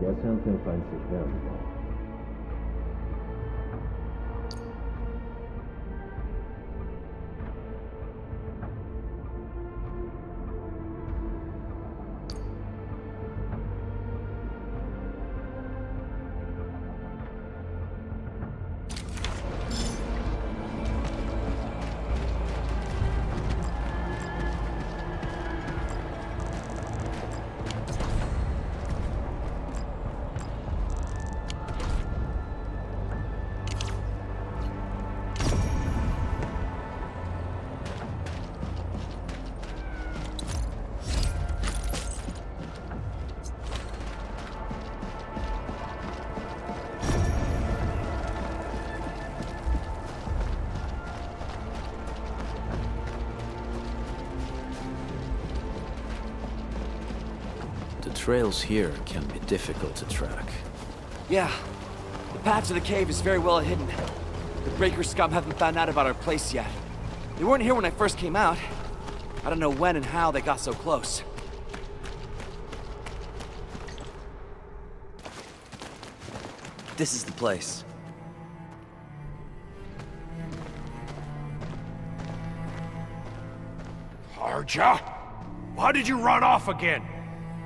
Speaker 17: Der Fernsehen fand sich werden.
Speaker 6: The trails here can be difficult to track.
Speaker 13: Yeah, the path to the cave is very well hidden. The Breaker scum haven't found out about our place yet. They weren't here when I first came out. I don't know when and how they got so close. This is the place.
Speaker 18: Karja? Why did you run off again?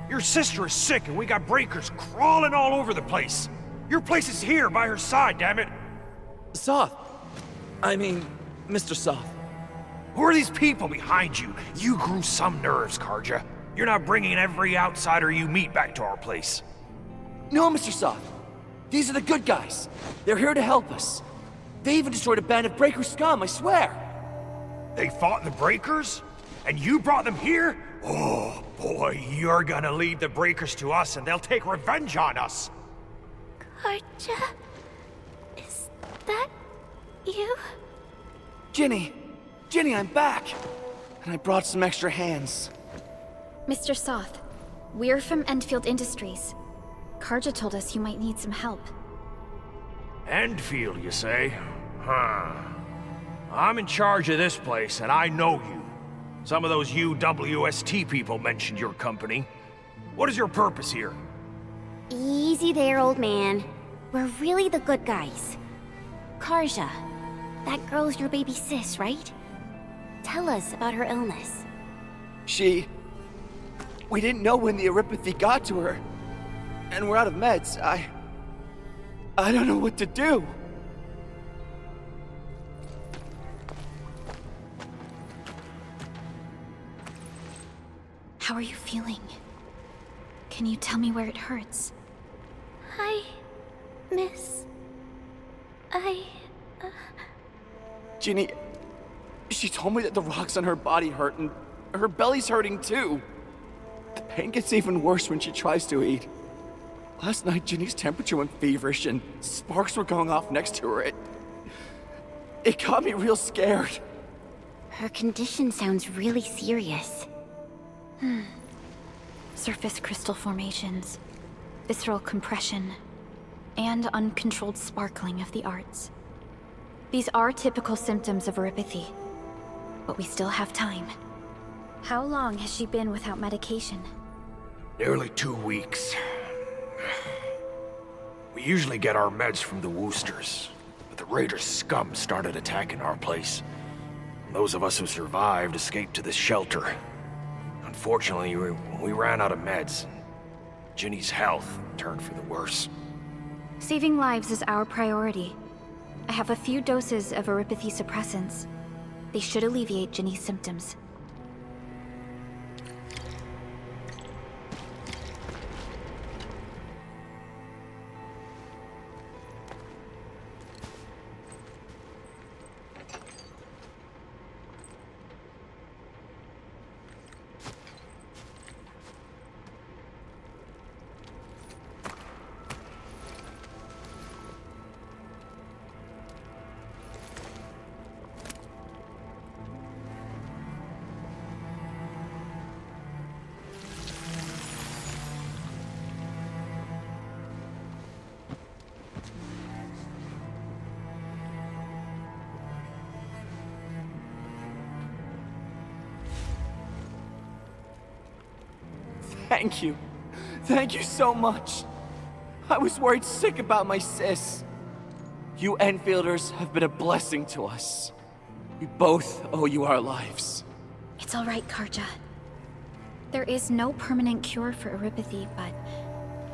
Speaker 18: Your sister is sick and we got breakers crawling all over the place. Your place is here by her side, damn it.
Speaker 13: Soth. I mean, Mr. Soth.
Speaker 18: Who are these people behind you? You grew some nerves, Karja. You're not bringing every outsider you meet back to our place.
Speaker 13: No, Mr. Soth. These are the good guys. They're here to help us. They even destroyed a band of breaker scum, I swear.
Speaker 18: They fought the breakers? And you brought them here? Oh, boy, you're gonna leave the breakers to us and they'll take revenge on us.
Speaker 3: Karja? Is that you?
Speaker 13: Ginny, I'm back. And I brought some extra hands.
Speaker 1: Mr. Soth, we're from Endfield Industries. Karja told us you might need some help.
Speaker 18: Endfield, you say? Huh. I'm in charge of this place, and I know you. Some of those UWST people mentioned your company. What is your purpose here?
Speaker 2: Easy there, old man. We're really the good guys. Karja, that girl's your baby sis, right? Tell us about her illness.
Speaker 13: We didn't know when the Aripathy got to her. And we're out of meds. I don't know what to do.
Speaker 1: How are you feeling? Can you tell me where it hurts?
Speaker 3: Hi, miss.
Speaker 13: Ginny, she told me that the rocks on her body hurt and her belly's hurting too. The pain gets even worse when she tries to eat. Last night, Ginny's temperature went feverish and sparks were going off next to her. It got me real scared.
Speaker 2: Her condition sounds really serious.
Speaker 1: Surface crystal formations, visceral compression, and uncontrolled sparkling of the arts. These are typical symptoms of Aripathy, but we still have time. How long has she been without medication?
Speaker 18: Nearly 2 weeks. We usually get our meds from the Woosters, but the Raiders' scum started attacking our place. Those of us who survived escaped to this shelter. Unfortunately, we ran out of meds. Ginny's health turned for the worse.
Speaker 1: Saving lives is our priority. I have a few doses of Aripathy suppressants. They should alleviate Ginny's symptoms.
Speaker 13: Thank you. Thank you so much. I was worried sick about my sis. You Enfielders have been a blessing to us. We both owe you our lives.
Speaker 1: It's all right, Karja. There is no permanent cure for Aripathy, but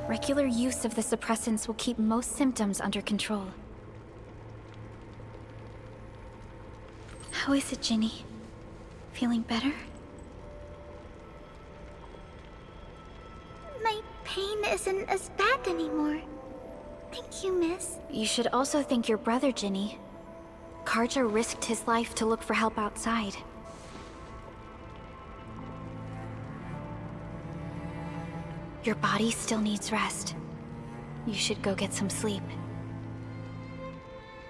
Speaker 1: regular use of the suppressants will keep most symptoms under control. How is it, Ginny? Feeling better?
Speaker 3: My pain isn't as bad anymore. Thank you, miss.
Speaker 1: You should also thank your brother, Ginny. Karja risked his life to look for help outside. Your body still needs rest. You should go get some sleep.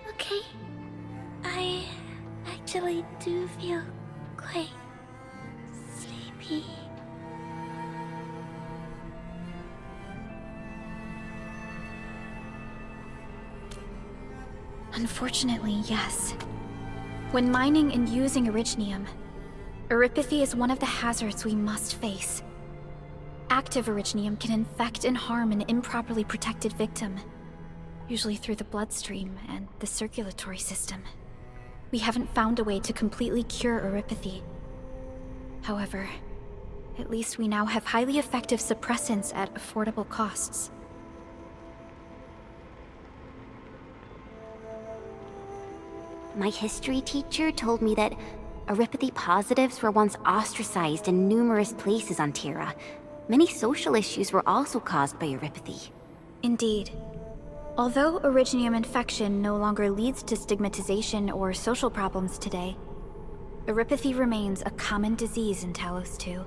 Speaker 3: Okay. I actually do feel quite sleepy.
Speaker 1: Unfortunately, yes. When mining and using Originium, Aripathy is one of the hazards we must face. Active Originium can infect and harm an improperly protected victim, usually through the bloodstream and the circulatory system. We haven't found a way to completely cure Aripathy. However, at least we now have highly effective suppressants at affordable costs.
Speaker 2: My history teacher told me that Aripathy positives were once ostracized in numerous places on Terra. Many social issues were also caused by Aripathy.
Speaker 1: Indeed. Although Originium infection no longer leads to stigmatization or social problems today, Aripathy remains a common disease in Talos-II.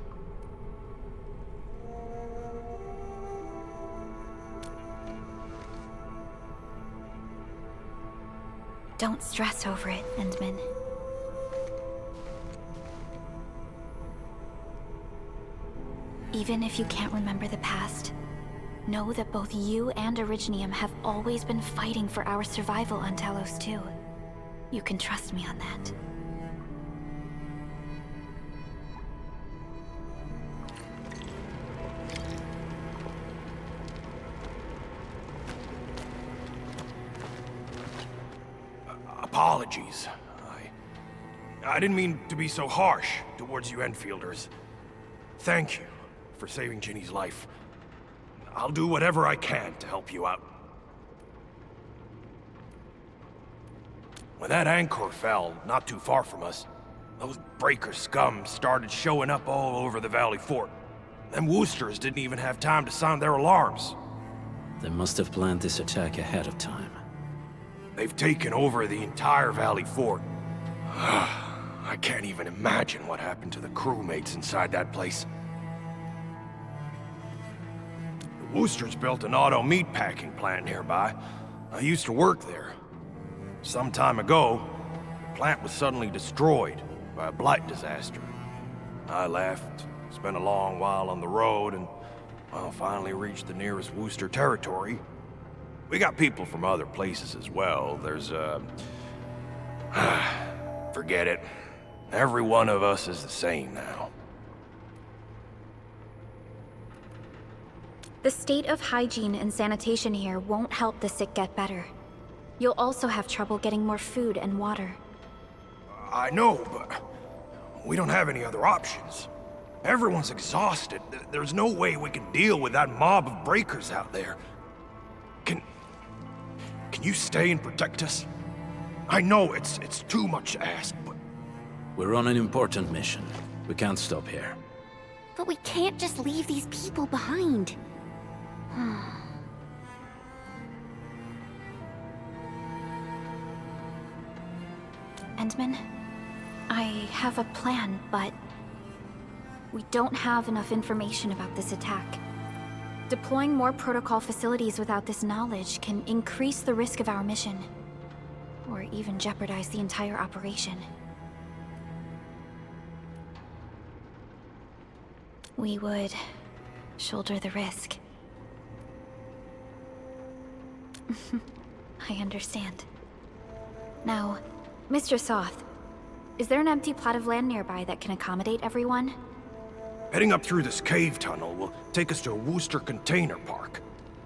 Speaker 1: Don't stress over it, Endman. Even if you can't remember the past, know that both you and Originium have always been fighting for our survival on Talos-II. You can trust me on that.
Speaker 18: Apologies. I didn't mean to be so harsh towards you Enfielders. Thank you for saving Ginny's life. I'll do whatever I can to help you out. When that anchor fell not too far from us, those breaker scum started showing up all over the Valley Fort. Them Woosters didn't even have time to sound their alarms.
Speaker 6: They must have planned this attack ahead of time.
Speaker 18: They've taken over the entire Valley Fort. I can't even imagine what happened to the crewmates inside that place. The Woosters built an auto meatpacking plant nearby. I used to work there. Some time ago, the plant was suddenly destroyed by a blight disaster. I left, spent a long while on the road, and, well, finally reached the nearest Wooster territory. We got people from other places as well. There's, forget it. Every one of us is the same now.
Speaker 1: The state of hygiene and sanitation here won't help the sick get better. You'll also have trouble getting more food and water.
Speaker 18: I know, but we don't have any other options. Everyone's exhausted. There's no way we can deal with that mob of breakers out there. Can you stay and protect us? I know it's too much to ask, but...
Speaker 6: We're on an important mission. We can't stop here.
Speaker 2: But we can't just leave these people behind.
Speaker 1: Endman, I have a plan, but we don't have enough information about this attack. Deploying more protocol facilities without this knowledge can increase the risk of our mission, or even jeopardize the entire operation. We would shoulder the risk. I understand. Now, Mr. Soth, is there an empty plot of land nearby that can accommodate everyone?
Speaker 18: Heading up through this cave tunnel will take us to a Wooster container park.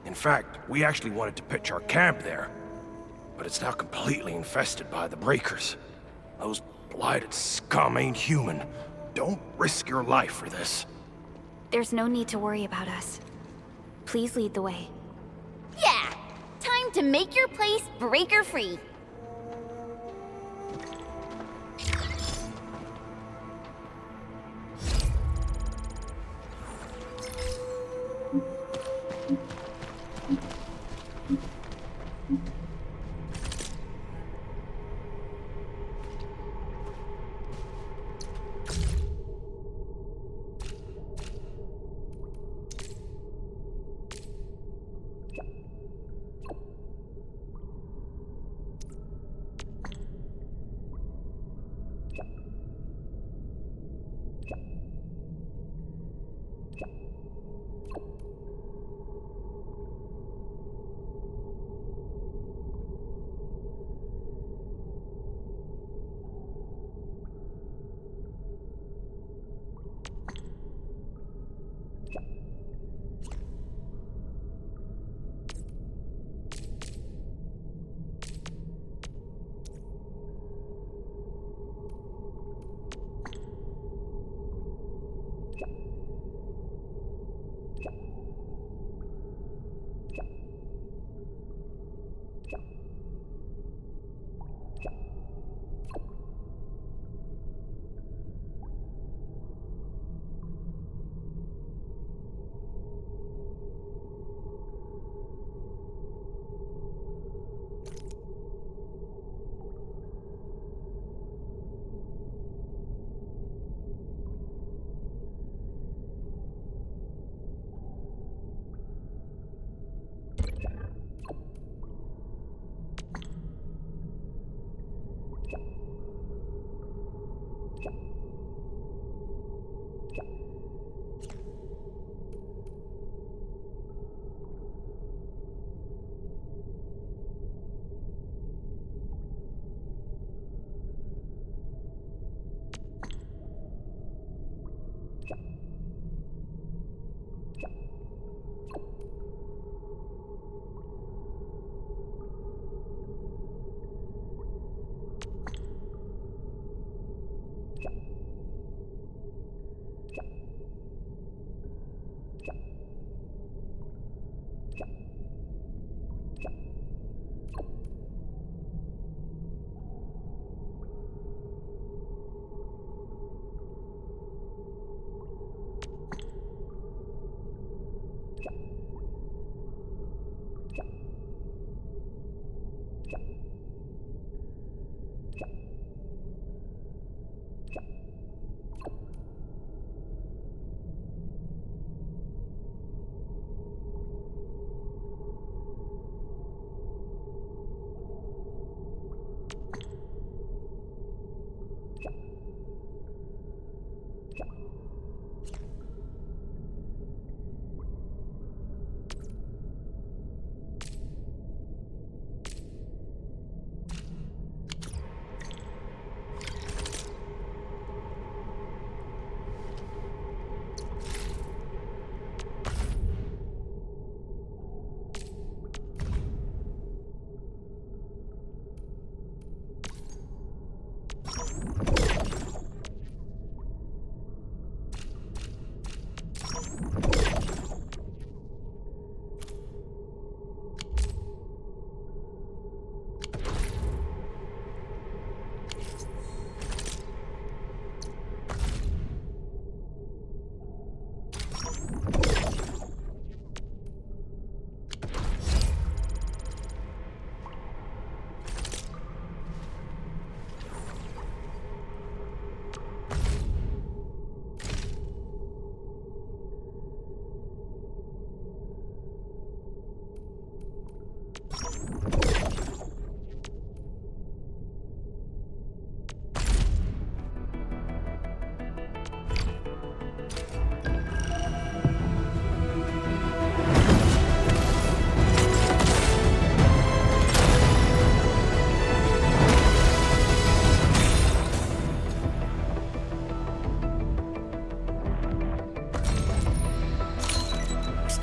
Speaker 18: In fact, we actually wanted to pitch our camp there. But it's now completely infested by the breakers. Those blighted scum ain't human. Don't risk your life for this.
Speaker 1: There's no need to worry about us. Please lead the way.
Speaker 2: Yeah! Time to make your place breaker-free.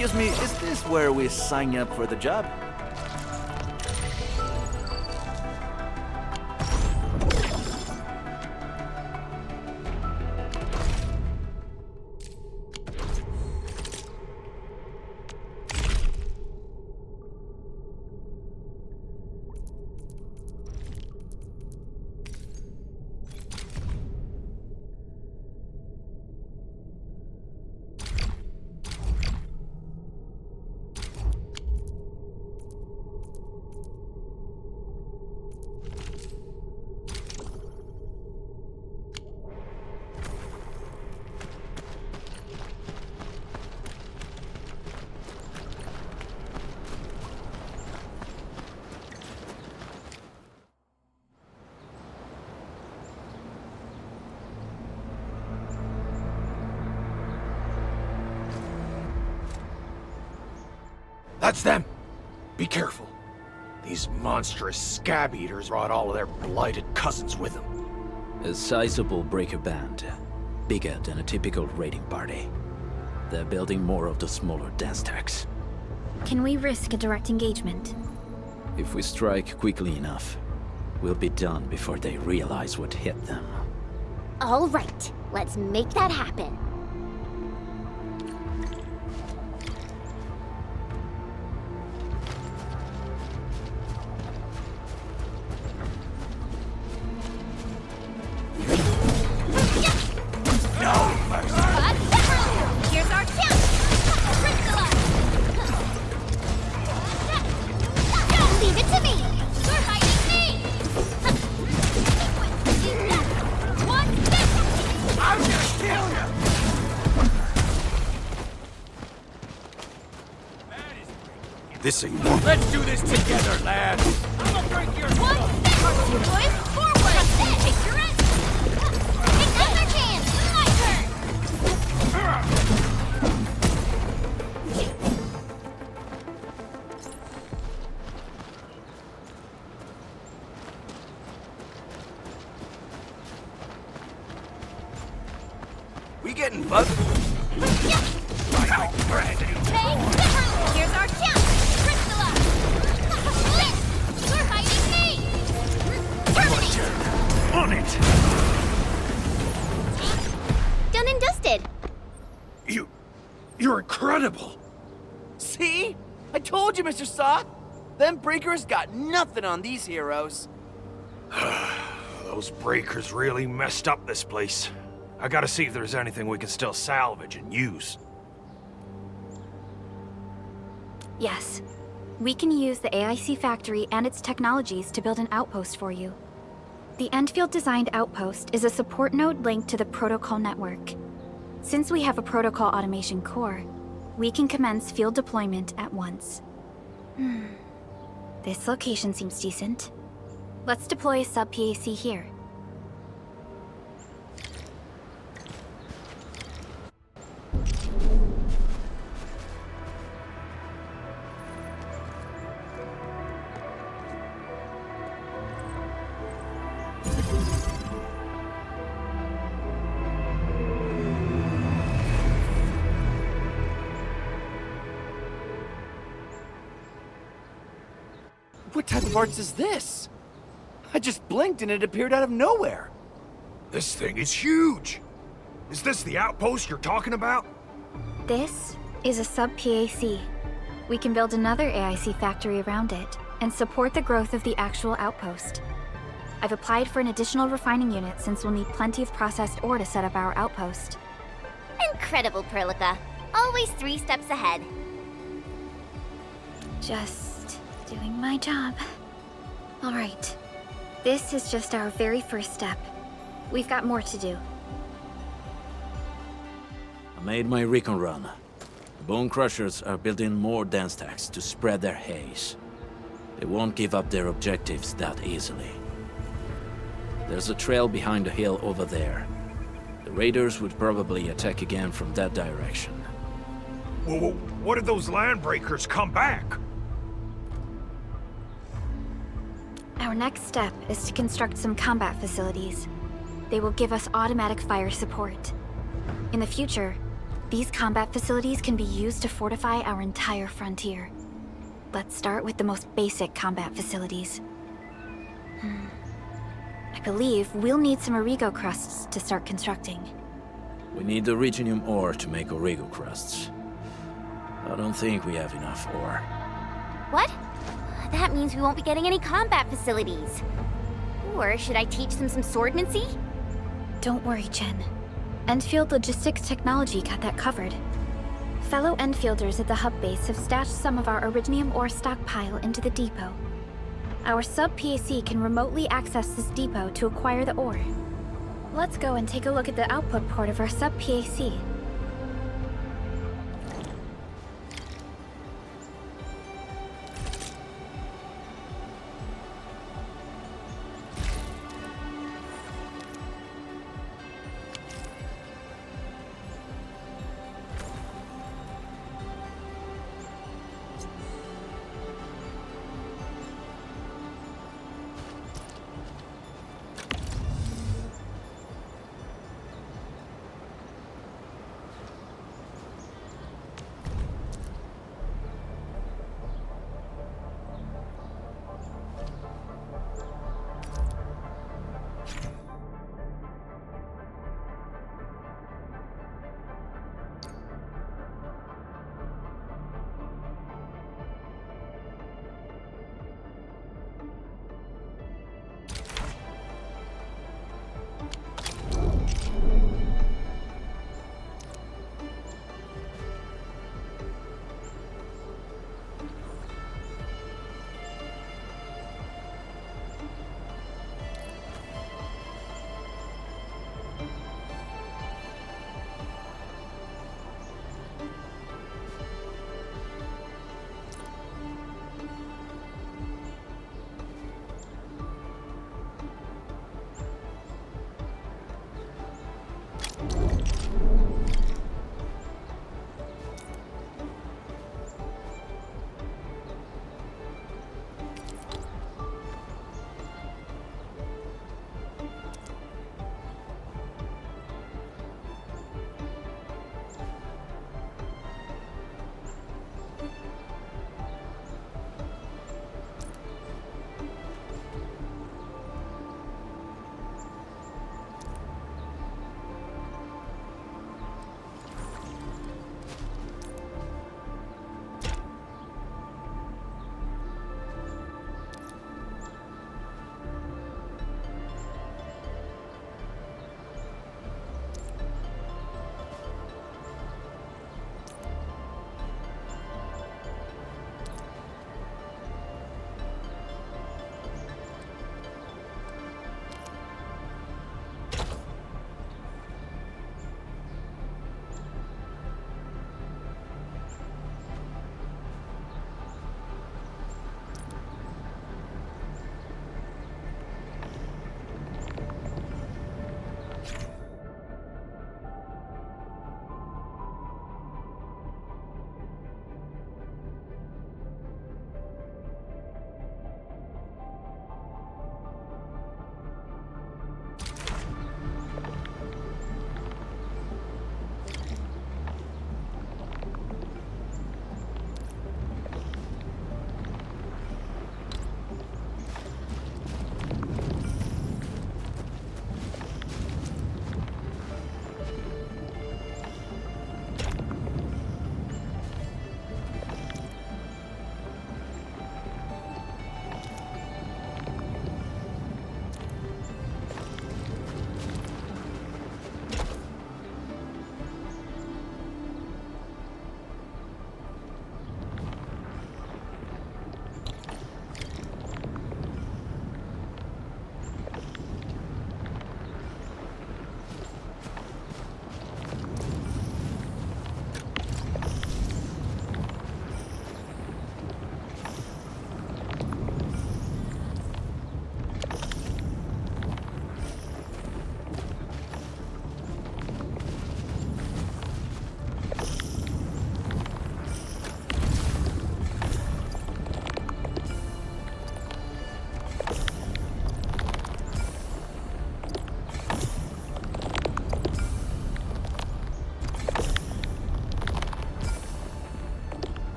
Speaker 19: Excuse me, is this where we sign up for the job?
Speaker 18: That's them! Be careful. These monstrous scab eaters brought all of their blighted cousins with them.
Speaker 6: A sizable breaker band. Bigger than a typical raiding party. They're building more of the smaller dance tanks.
Speaker 1: Can we risk a direct engagement?
Speaker 6: If we strike quickly enough, we'll be done before they realize what hit them.
Speaker 2: All right, let's make that happen.
Speaker 18: This ain't working.
Speaker 11: Let's do this together, lad! I'm gonna break your skull!
Speaker 3: Boys, forward!
Speaker 19: We getting bugged?
Speaker 3: Here's our chance! Crystalla! You're fighting me! Terminate!
Speaker 18: On it!
Speaker 2: Done and dusted.
Speaker 18: You're incredible!
Speaker 13: See? I told you, Mr. Saw! Them breakers got nothing on these heroes.
Speaker 18: Those breakers really messed up this place. I gotta see if there's anything we can still salvage and use.
Speaker 1: Yes. We can use the AIC factory and its technologies to build an outpost for you. The Endfield designed outpost is a support node linked to the protocol network. Since we have a protocol automation core, we can commence field deployment at once. This location seems decent. Let's deploy a sub-PAC here.
Speaker 13: What type of arts is this? I just blinked and it appeared out of nowhere.
Speaker 18: This thing is huge! Is this the outpost you're talking about?
Speaker 1: This is a sub-PAC. We can build another AIC factory around it and support the growth of the actual outpost. I've applied for an additional refining unit since we'll need plenty of processed ore to set up our outpost.
Speaker 2: Incredible, Perlica. Always 3 steps ahead.
Speaker 1: Just doing my job. All right. This is just our very first step. We've got more to do.
Speaker 6: I made my recon run. The Bone Crushers are building more dance stacks to spread their haze. They won't give up their objectives that easily. There's a trail behind the hill over there. The raiders would probably attack again from that direction.
Speaker 18: Well, what if those LandBreakers come back?
Speaker 1: Our next step is to construct some combat facilities. They will give us automatic fire support. In the future, these combat facilities can be used to fortify our entire frontier. Let's start with the most basic combat facilities. I believe we'll need some Origo crusts to start constructing.
Speaker 6: We need the Reginium ore to make Origo crusts. I don't think we have enough ore.
Speaker 2: What? That means we won't be getting any combat facilities. Or should I teach them some swordmancy?
Speaker 1: Don't worry, Jen. Endfield Logistics Technology got that covered. Fellow Endfielders at the hub base have stashed some of our Originium ore stockpile into the depot. Our sub-PAC can remotely access this depot to acquire the ore. Let's go and take a look at the output port of our sub-PAC.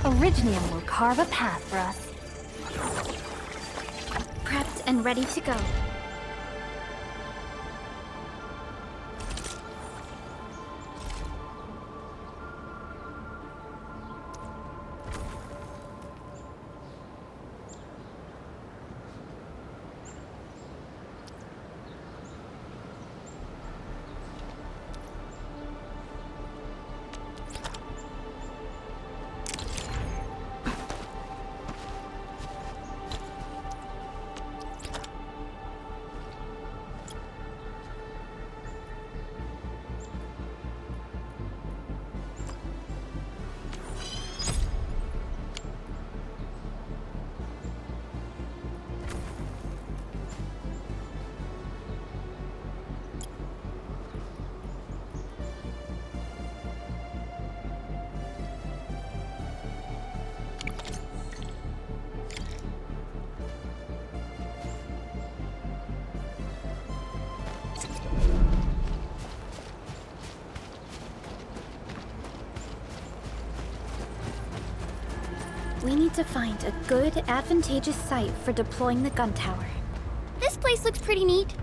Speaker 9: Originium will carve a path for us.
Speaker 1: Prepped and ready to go. We need to find a good, advantageous site for deploying the gun tower.
Speaker 2: This place looks pretty neat.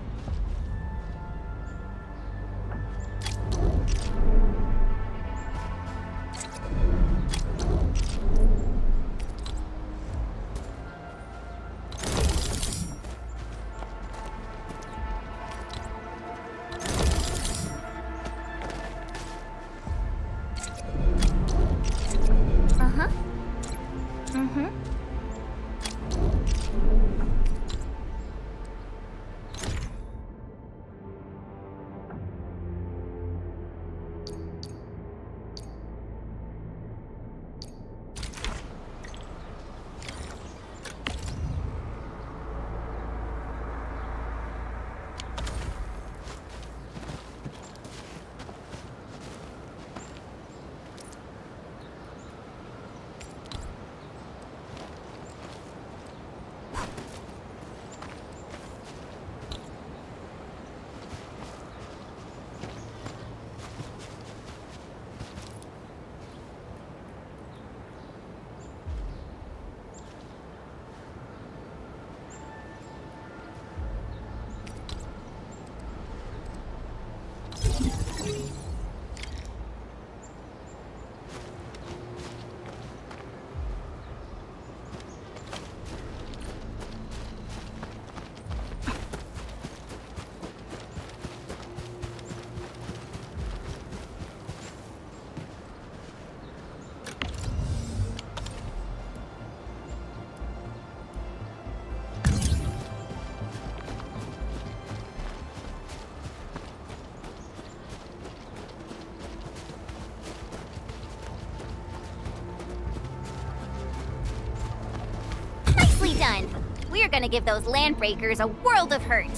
Speaker 2: Done. We're gonna give those LandBreakers a world of hurt.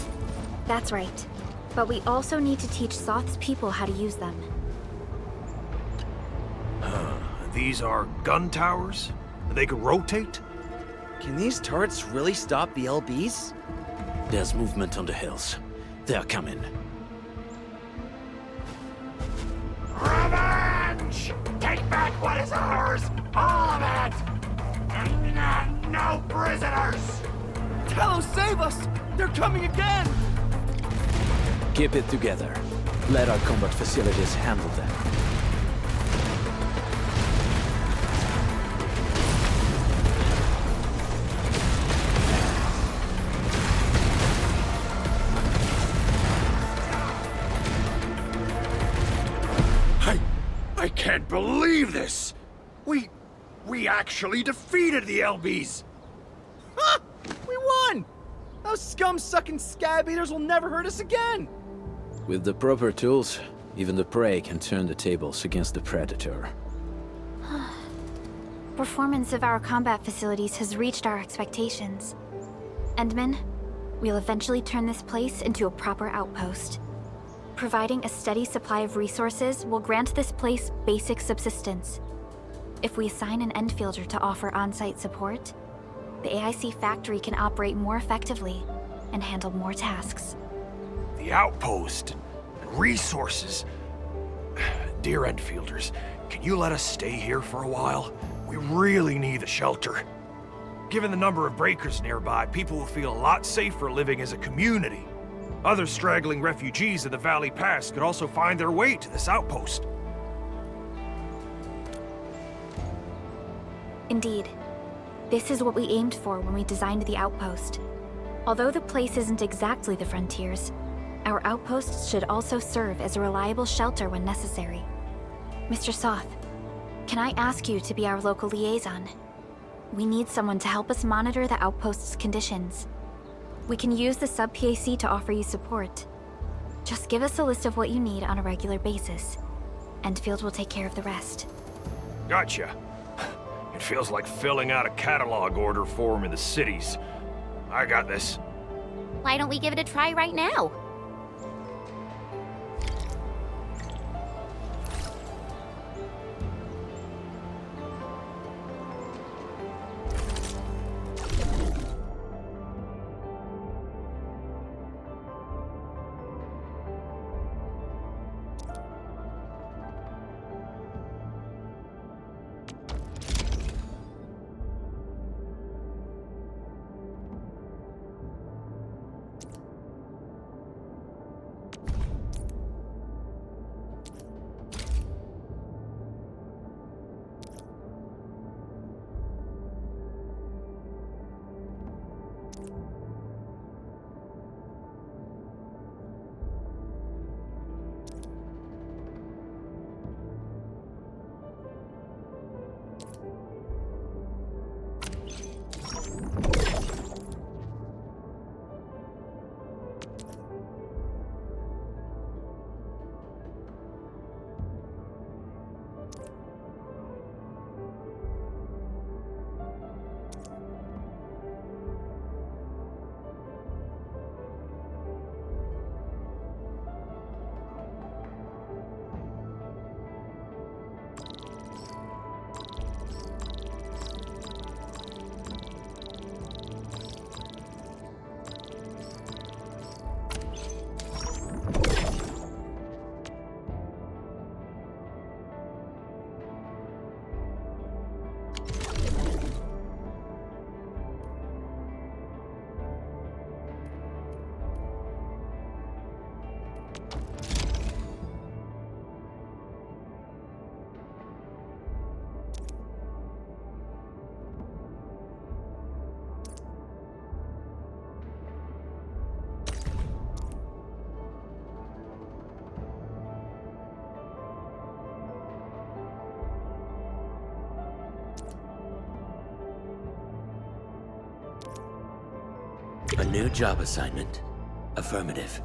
Speaker 1: That's right. But we also need to teach Soth's people how to use them.
Speaker 18: These are gun towers? They can rotate?
Speaker 19: Can these turrets really stop the LBs?
Speaker 6: There's movement on the hills. They're coming.
Speaker 14: Revenge! Take back what is ours! All of it! No prisoners!
Speaker 19: Talos, save us! They're coming again!
Speaker 6: Keep it together. Let our combat facilities handle them.
Speaker 18: I can't believe this! We actually defeated the LBs!
Speaker 19: Ha! We won! Those scum-sucking scab eaters will never hurt us again!
Speaker 6: With the proper tools, even the prey can turn the tables against the predator.
Speaker 1: Performance of our combat facilities has reached our expectations. Endman, we'll eventually turn this place into a proper outpost. Providing a steady supply of resources will grant this place basic subsistence. If we assign an Endfielder to offer on-site support, the AIC factory can operate more effectively and handle more tasks.
Speaker 18: The outpost and resources. Dear Endfielders, can you let us stay here for a while? We really need the shelter. Given the number of breakers nearby, people will feel a lot safer living as a community. Other straggling refugees in the Valley Pass could also find their way to this outpost.
Speaker 1: Indeed. This is what we aimed for when we designed the outpost. Although the place isn't exactly the frontiers, our outposts should also serve as a reliable shelter when necessary. Mr. Soth, can I ask you to be our local liaison? We need someone to help us monitor the outpost's conditions. We can use the sub-PAC to offer you support. Just give us a list of what you need on a regular basis. Endfield will take care of the rest.
Speaker 18: Gotcha. It feels like filling out a catalog order form in the cities. I got this.
Speaker 2: Why don't we give it a try right now?
Speaker 20: A new job assignment. Affirmative.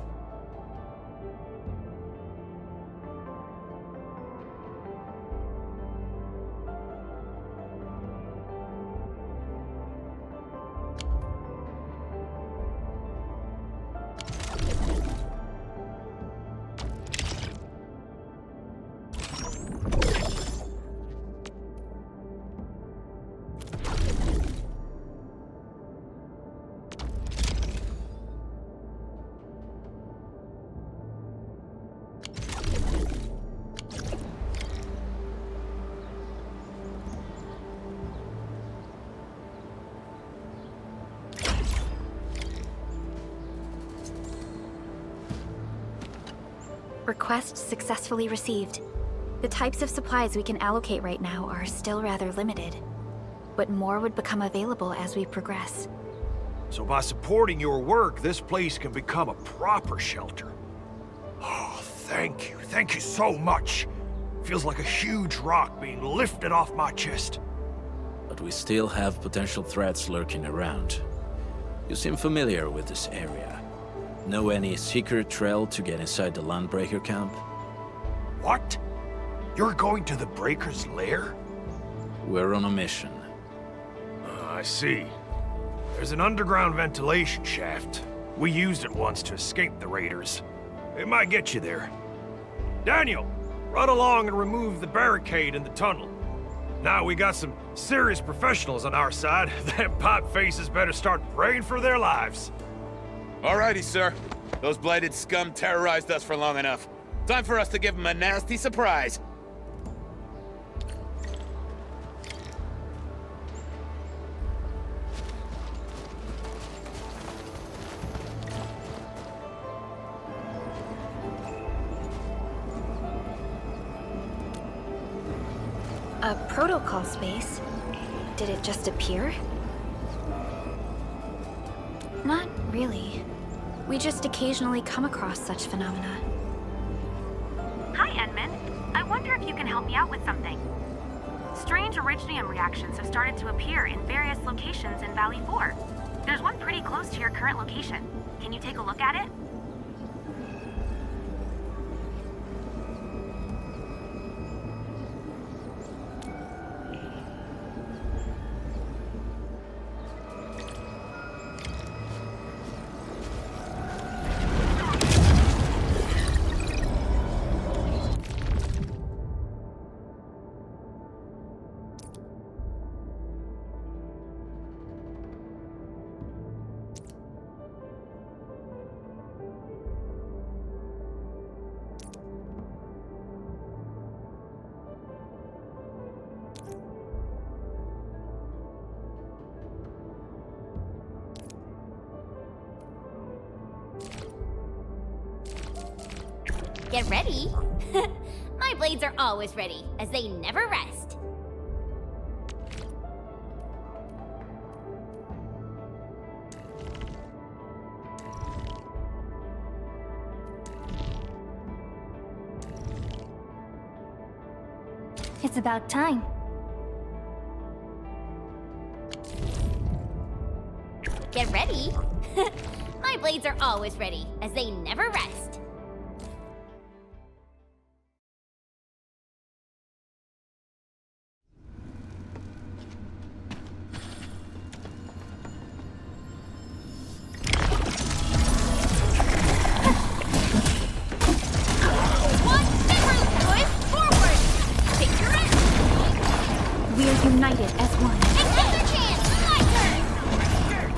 Speaker 1: Request successfully received. The types of supplies we can allocate right now are still rather limited, but more would become available as we progress.
Speaker 18: So by supporting your work, this place can become a proper shelter. Oh, thank you. Thank you so much. Feels like a huge rock being lifted off my chest.
Speaker 6: But we still have potential threats lurking around. You seem familiar with this area. Know any secret trail to get inside the LandBreaker camp?
Speaker 18: What? You're going to the Breaker's lair?
Speaker 6: We're on a mission.
Speaker 18: I see. There's an underground ventilation shaft. We used it once to escape the raiders. It might get you there. Daniel, run along and remove the barricade in the tunnel. Now we got some serious professionals on our side. Them pipe faces better start praying for their lives.
Speaker 21: Alrighty, sir. Those blighted scum terrorized us for long enough. Time for us to give them a nasty surprise.
Speaker 1: A protocol space? Did it just appear? Not really. We just occasionally come across such phenomena.
Speaker 15: Hi, Edmund. I wonder if you can help me out with something. Strange originium reactions have started to appear in various locations in Valley 4. There's one pretty close to your current location. Can you take a look at it?
Speaker 2: Get ready. My blades are always ready, as they never rest.
Speaker 3: It's about time.
Speaker 2: Get ready. My blades are always ready, as they never rest.
Speaker 1: United as one.
Speaker 3: Another chance! My turn!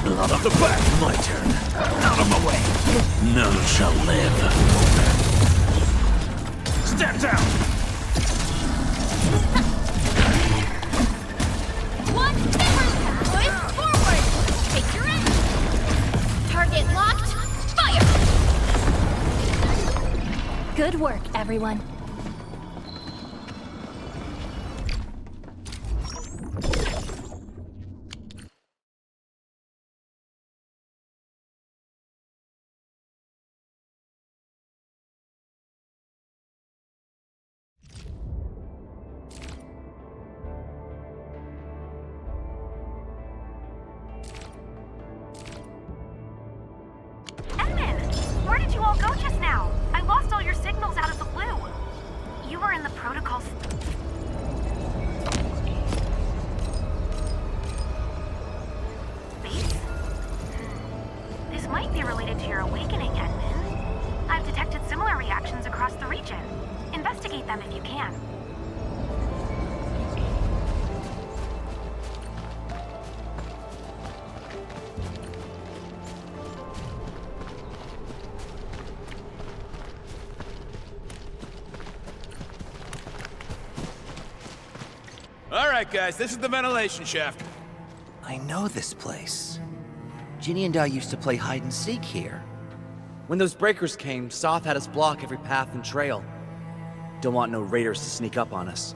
Speaker 6: Blood off the back, my turn. Out of my way. None shall live. Step down!
Speaker 3: One boys, forward! Take your aim! Target locked, fire!
Speaker 1: Good work, everyone.
Speaker 15: Edmund! Where did you all go just now? I lost all your signals out of the blue. You were in the protocols. Base? This might be related to your awakening, Edmund. I've detected similar reactions across the region. Investigate them if you can.
Speaker 21: All right, guys, this is the ventilation shaft.
Speaker 13: I know this place. Ginny and I used to play hide and seek here.
Speaker 19: When those breakers came, Soth had us block every path and trail. Don't want no raiders to sneak up on us.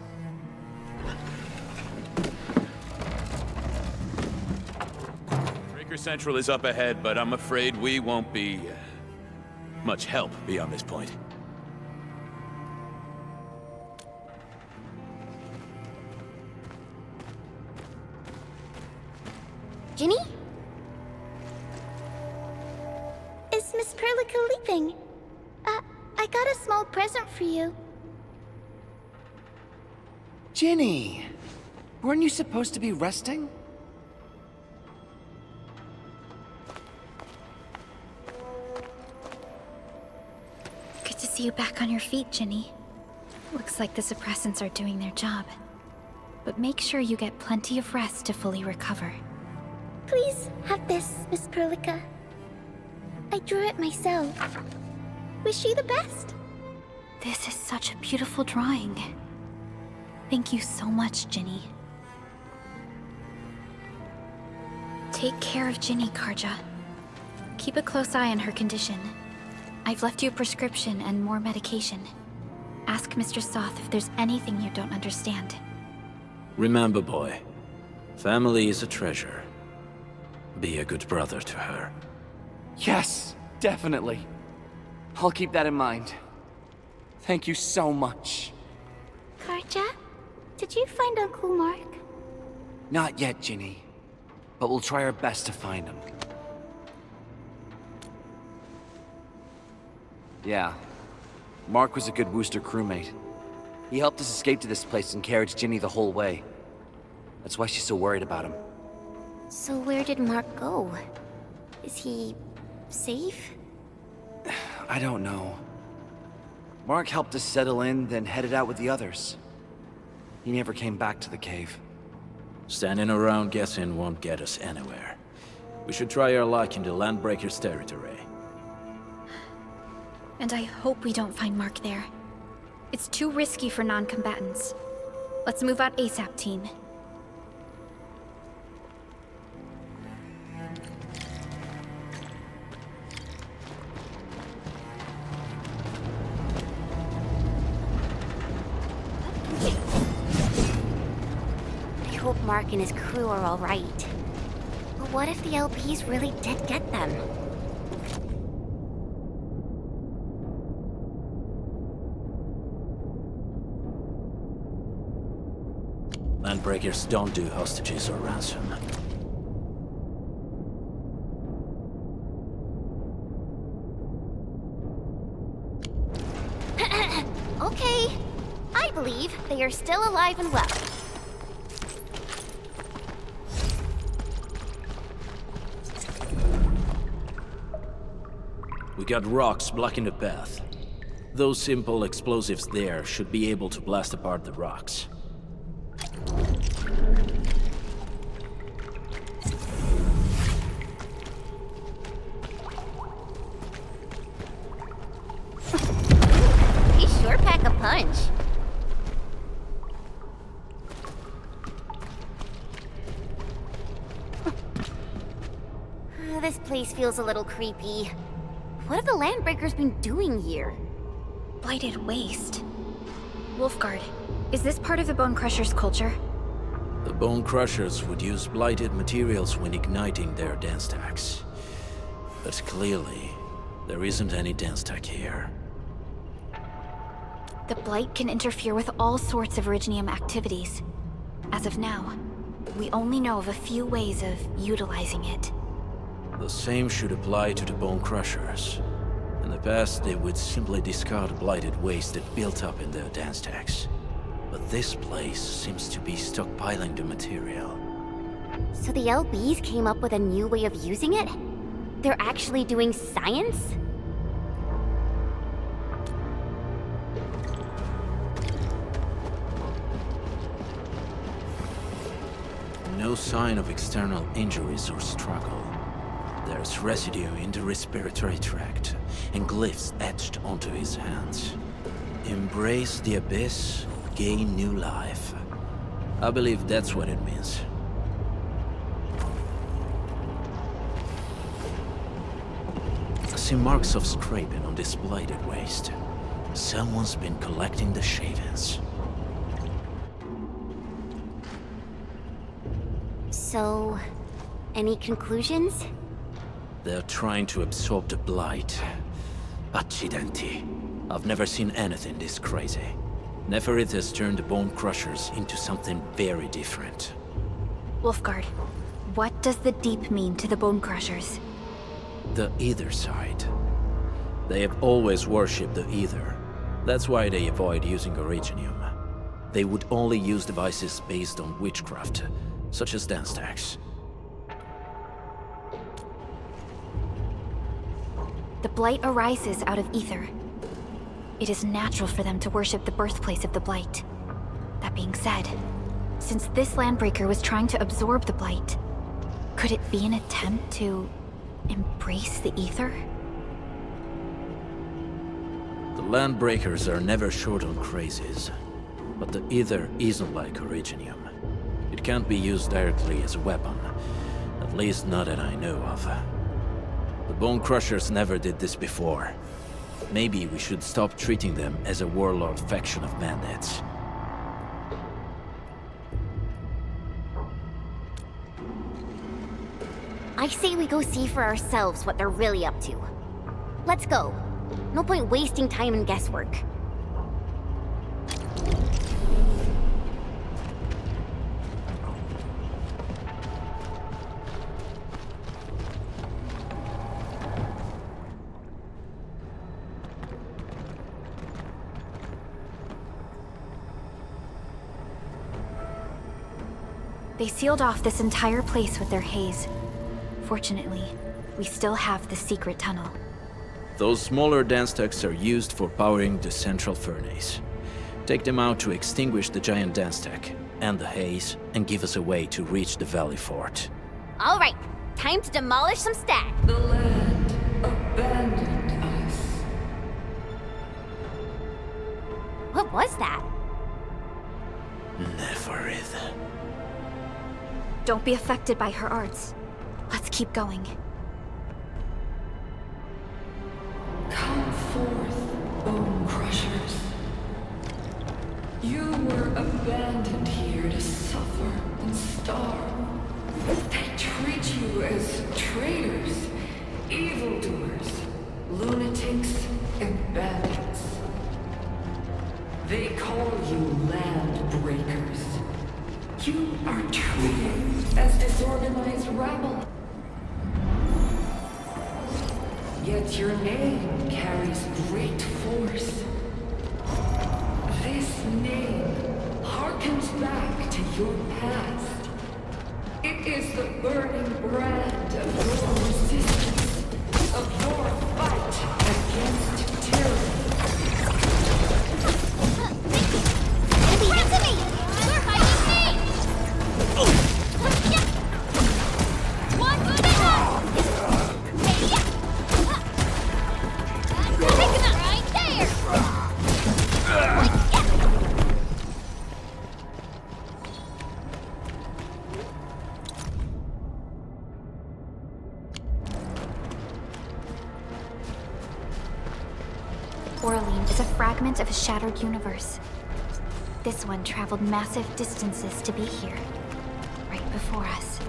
Speaker 21: Breaker Central is up ahead, but I'm afraid we won't be much help beyond this point.
Speaker 3: Ginny? Is Miss Perlica leaving? I got a small present for you.
Speaker 13: Ginny! Weren't you supposed to be resting?
Speaker 1: Good to see you back on your feet, Ginny. Looks like the suppressants are doing their job. But make sure you get plenty of rest to fully recover.
Speaker 3: Please have this, Miss Perlica. I drew it myself. Wish you the best.
Speaker 1: This is such a beautiful drawing. Thank you so much, Ginny. Take care of Ginny, Karja. Keep a close eye on her condition. I've left you a prescription and more medication. Ask Mr. Soth if there's anything you don't understand.
Speaker 6: Remember, boy, family is a treasure. Be a good brother to her.
Speaker 13: Yes, definitely. I'll keep that in mind. Thank you so much.
Speaker 3: Karja, did you find Uncle Mark?
Speaker 13: Not yet, Ginny. But we'll try our best to find him. Yeah. Mark was a good Wooster crewmate. He helped us escape to this place and carried Ginny the whole way. That's why she's so worried about him.
Speaker 2: So where did Mark go? Is he safe?
Speaker 13: I don't know. Mark helped us settle in, then headed out with the others. He never came back to the cave.
Speaker 6: Standing around guessing won't get us anywhere. We should try our luck in the LandBreaker Territory.
Speaker 1: And I hope we don't find Mark there. It's too risky for non-combatants. Let's move out ASAP, team.
Speaker 2: I hope Mark and his crew are all right. But what if the LPs really did get them?
Speaker 6: LandBreakers don't do hostages or ransom.
Speaker 2: Okay. I believe they are still alive and well.
Speaker 6: We got rocks blocking the path. Those simple explosives there should be able to blast apart the rocks.
Speaker 2: He sure pack a punch. This place feels a little creepy. What have the LandBreakers been doing here?
Speaker 1: Blighted waste. Wolfguard, is this part of the Bone Crusher's culture?
Speaker 6: The Bone Crushers would use blighted materials when igniting their dance stacks. But clearly, there isn't any dance stack here.
Speaker 1: The Blight can interfere with all sorts of Originium activities. As of now, we only know of a few ways of utilizing it.
Speaker 6: The same should apply to the Bone Crushers. In the past, they would simply discard blighted waste that built up in their dance stacks. But this place seems to be stockpiling the material.
Speaker 2: So the LBs came up with a new way of using it? They're actually doing science?
Speaker 6: No sign of external injuries or struggle. There's residue in the respiratory tract, and glyphs etched onto his hands. Embrace the abyss, gain new life. I believe that's what it means. I see marks of scraping on this blighted waste. Someone's been collecting the shavings.
Speaker 2: So, any conclusions?
Speaker 6: They're trying to absorb the blight. Accidenti. I've never seen anything this crazy. Neferith has turned the Bone Crushers into something very different.
Speaker 1: Wolfguard, what does the Deep mean to the Bone Crushers?
Speaker 6: The Ether side. They have always worshipped the Ether. That's why they avoid using Originium. They would only use devices based on witchcraft, such as dance stacks.
Speaker 1: The Blight arises out of Ether. It is natural for them to worship the birthplace of the Blight. That being said, since this LandBreaker was trying to absorb the Blight, could it be an attempt to embrace the Ether?
Speaker 6: The LandBreakers are never short on crazes, but the Ether isn't like Originium. It can't be used directly as a weapon, at least not that I know of. The Bone Crushers never did this before. Maybe we should stop treating them as a warlord faction of bandits.
Speaker 2: I say we go see for ourselves what they're really up to. Let's go. No point wasting time in guesswork.
Speaker 1: They sealed off this entire place with their haze. Fortunately, we still have the secret tunnel.
Speaker 6: Those smaller dance stacks are used for powering the central furnace. Take them out to extinguish the giant dance stack and the haze, and give us a way to reach the Valley Fort.
Speaker 2: All right, time to demolish some stack.
Speaker 10: The land abandoned us.
Speaker 2: What was that?
Speaker 6: Neverith.
Speaker 1: Don't be affected by her arts. Let's keep going.
Speaker 10: Come forth, bone crushers. You were abandoned here to suffer and starve. They treat you as traitors, evildoers, lunatics, and bandits. They call you LandBreakers. You are treated as disorganized rabble. Yet your name carries great force. This name harkens back to your past. It is the burning brand of your resistance, of your fight against tyranny.
Speaker 2: Leave it to me! We're fighting me! One good enough! Picking up right there!
Speaker 1: Orlean is a fragment of a shattered universe. This one traveled massive distances to be here, right before us.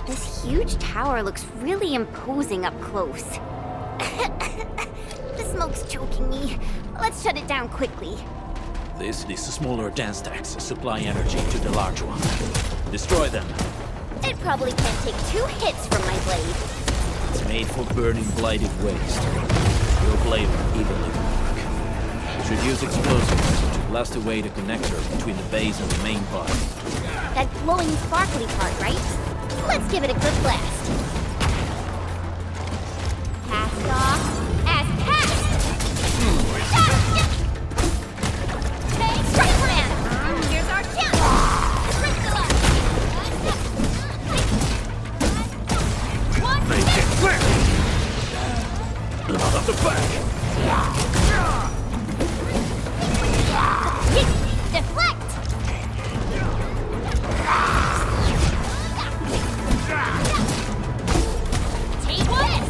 Speaker 2: This huge tower looks really imposing up close. The smoke's choking me. Let's shut it down quickly.
Speaker 6: These smaller dance stacks supply energy to the large one. Destroy them.
Speaker 2: It probably can't take 2 hits from my blade.
Speaker 6: It's made for burning blighted waste. Your blade will evenly work. You should use explosives to blast away the connector between the base and the main body.
Speaker 2: That glowing sparkly part, right? Let's give it a good blast. Cast off as cast! Hey, strike brand! Here's our chance! Crystal up! One
Speaker 6: Make it quick! Out of the back!
Speaker 2: Deflect! Take one!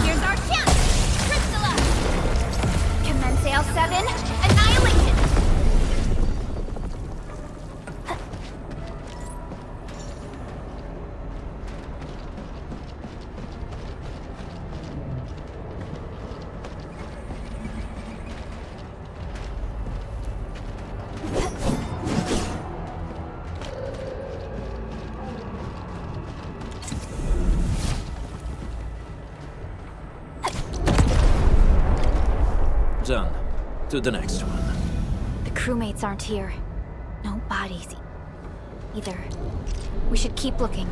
Speaker 2: Here's our chance! Crystal up! Commence L7, annihilation!
Speaker 6: Done. To the next one.
Speaker 1: The crewmates aren't here. No bodies either. We should keep looking.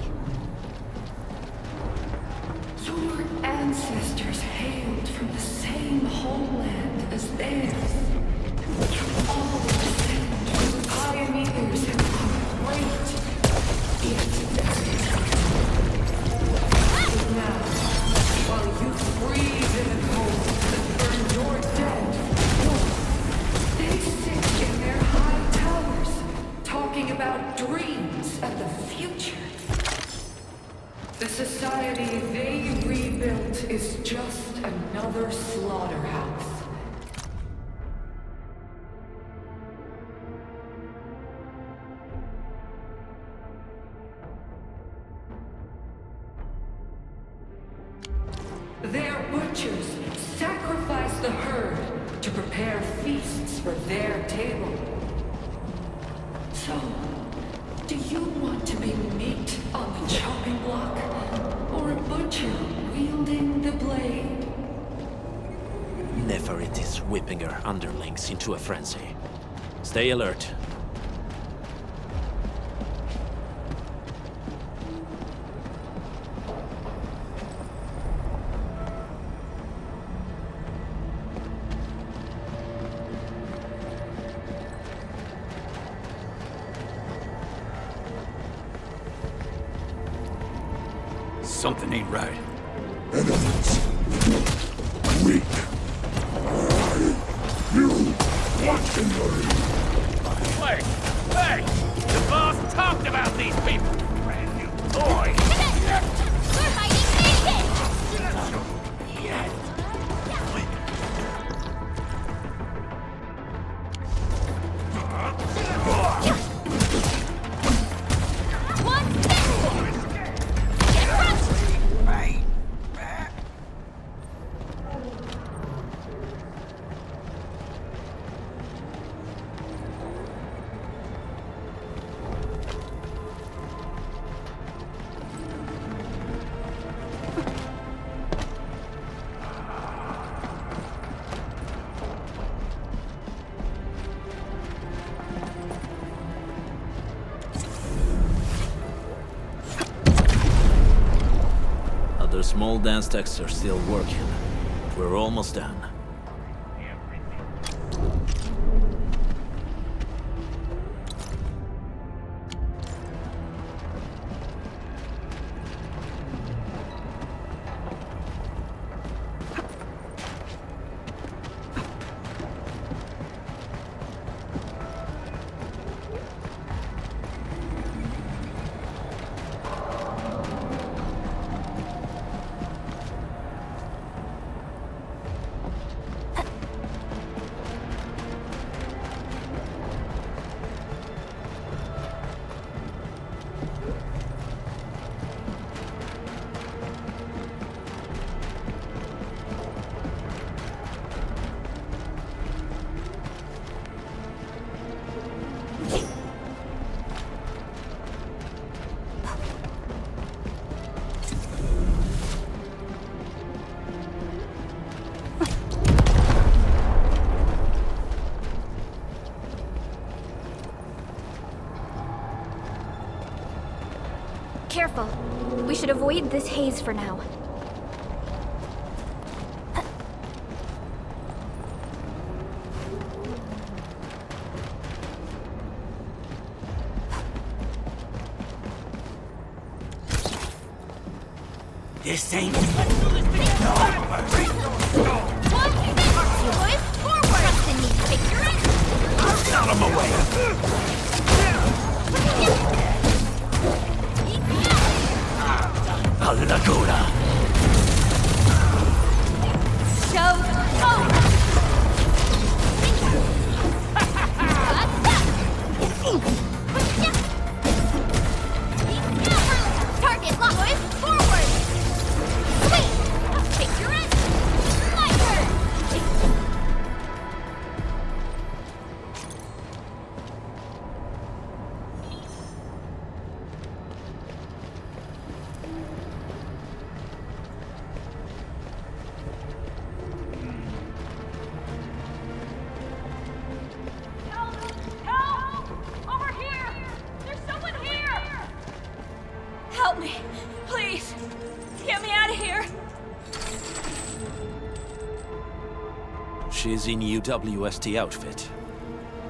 Speaker 10: Your ancestors hailed from the same homeland as theirs. All descend from pioneers who are great, yet but now, while you freeze in the cold and burn your dead, they sit in their high towers, talking about dreams and the future. The society they rebuilt is just another slaughterhouse. Their butchers sacrifice the herd to prepare feasts for their table. So, do you want to be meat on the chopping block, or a butcher wielding the blade?
Speaker 6: Neferit is whipping her underlings into a frenzy. Stay alert.
Speaker 18: Something ain't right.
Speaker 14: Enemies. Weak. You watch and learn.
Speaker 8: Wait! Hey! The boss talked about these people! Brand new toy!
Speaker 3: We're fighting naked!
Speaker 6: Other small dance techs are still working. We're almost done.
Speaker 1: Careful. We should avoid this haze for now.
Speaker 16: This ain't...
Speaker 8: Out of my way!
Speaker 16: Laguna!
Speaker 3: Show home! Target lock, boys! Forward! Sweet! Take your end!
Speaker 6: She's in UWST outfit.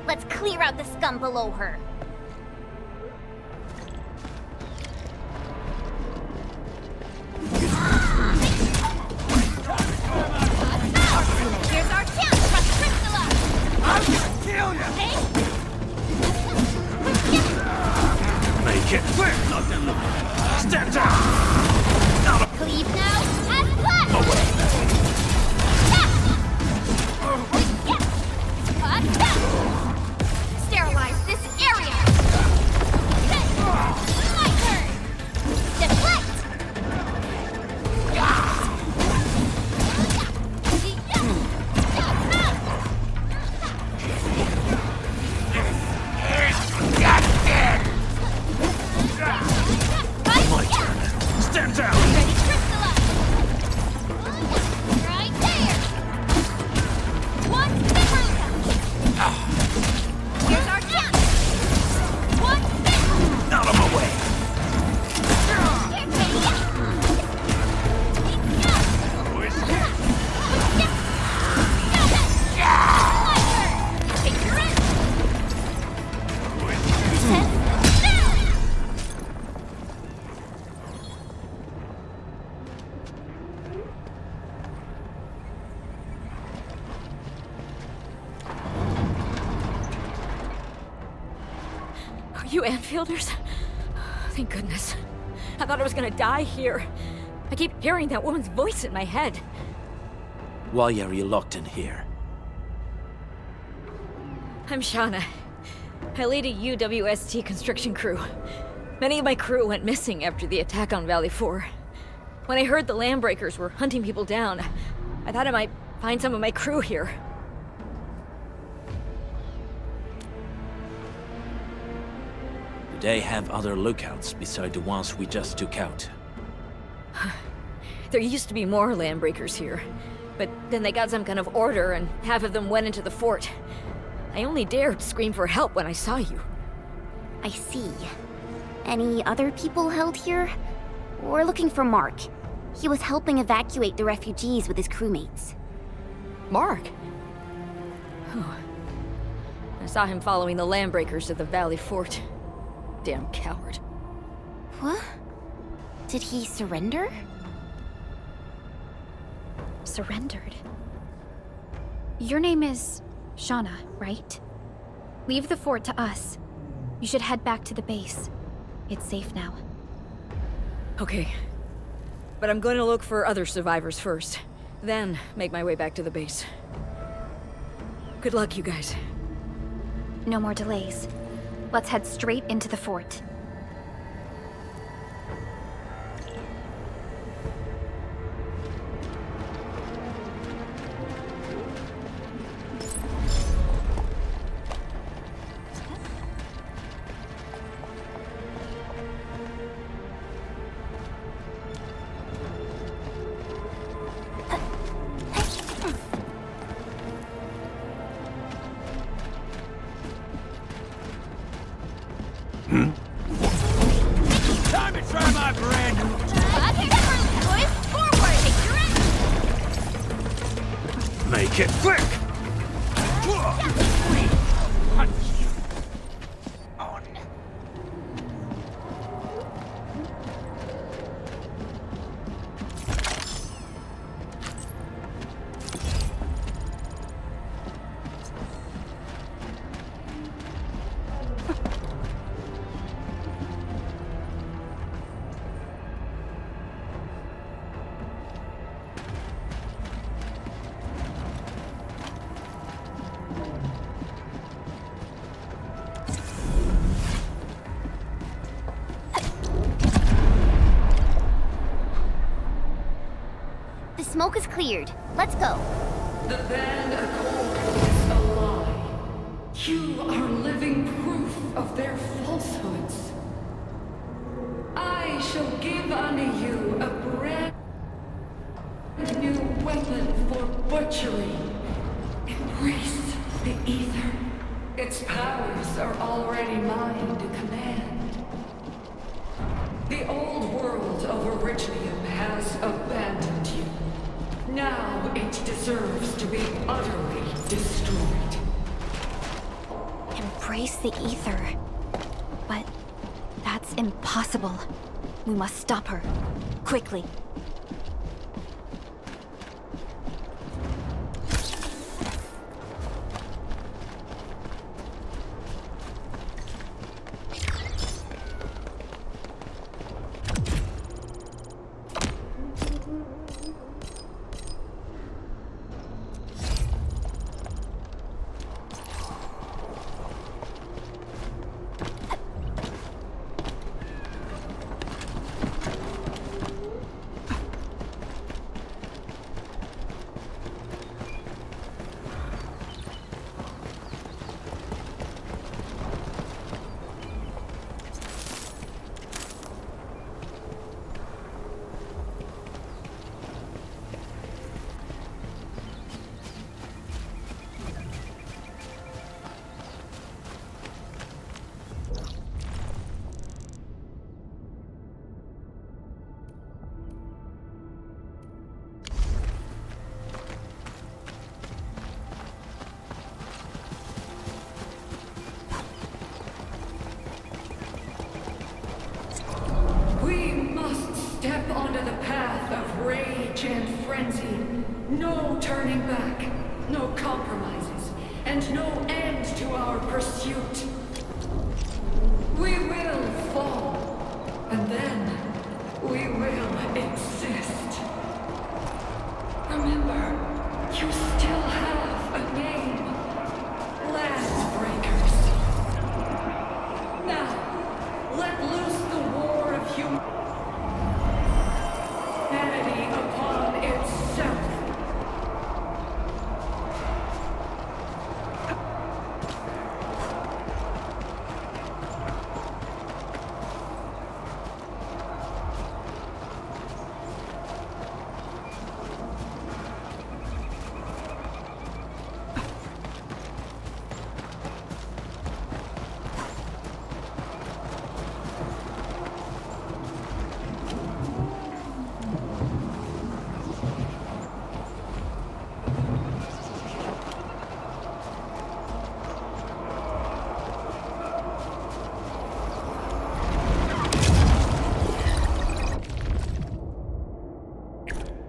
Speaker 2: Let's clear out the scum below her. Here's our chance to crystallize!
Speaker 14: I'm gonna kill you!
Speaker 18: Make it quick! Stand down!
Speaker 2: Cleave now, as planned! Sterilize this area! My turn! Deflect!
Speaker 18: My turn! Stand down!
Speaker 2: Ready, crystallize! Right there! One spin! Here's our chance! One spin!
Speaker 18: Out of my way!
Speaker 9: Are you Anfielders? Thank goodness. I thought I was gonna die here. I keep hearing that woman's voice in my head.
Speaker 6: Why are you locked in here?
Speaker 9: I'm Shauna. I lead a UWST construction crew. Many of my crew went missing after the attack on Valley 4. When I heard the LandBreakers were hunting people down, I thought I might find some of my crew here.
Speaker 6: Do they have other lookouts beside the ones we just took out?
Speaker 9: There used to be more LandBreakers here, but then they got some kind of order and half of them went into the fort. I only dared scream for help when I saw you.
Speaker 2: I see. Any other people held here? We're looking for Mark. He was helping evacuate the refugees with his crewmates.
Speaker 9: Mark? I saw him following the LandBreakers to the Valley Fort. Damn coward.
Speaker 2: What? Did he surrender?
Speaker 1: Surrendered? Your name is Shauna, right? Leave the fort to us. You should head back to the base. It's safe now.
Speaker 9: Okay. But I'm going to look for other survivors first. Then make my way back to the base. Good luck, you guys.
Speaker 1: No more delays. Let's head straight into the fort.
Speaker 14: Time to try my brand new...
Speaker 2: Boys, forward! Take your
Speaker 18: Make it quick!
Speaker 2: The smoke is cleared. Let's go.
Speaker 10: The Band Accord is a lie. You are living proof of their falsehoods. I shall give unto you a brand new weapon for butchery. Embrace the ether. Its powers are already mine to command. The old world of Originium has abandoned you. Now it deserves to be utterly destroyed.
Speaker 1: Embrace the ether. But that's impossible. We must stop her. Quickly.
Speaker 10: Step onto the path of rage and frenzy. No turning back, no compromises, and no end to our pursuit. We will fall, and then we will exist. Remember, you still have a name. LandBreakers. Now, let loose the war of humanity upon itself.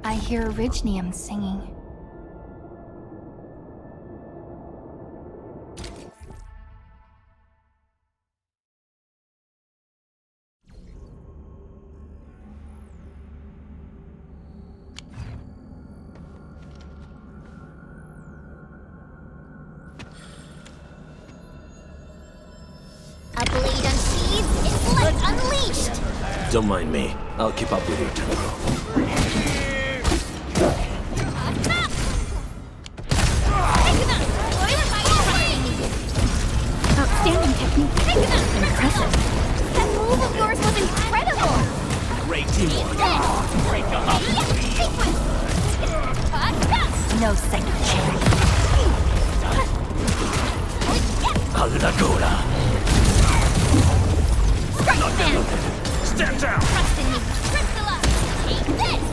Speaker 1: I hear Orignium singing.
Speaker 2: A blade unsheathed, its light unleashed!
Speaker 6: Don't mind me. I'll keep up with your tempo.
Speaker 1: Outstanding technique. Impressive.
Speaker 2: That move of yours was incredible!
Speaker 6: Great teamwork.
Speaker 2: Break them up!
Speaker 1: No second chance.
Speaker 6: Allagora. Stand down!
Speaker 2: Trust in me! Crystalla! Take this!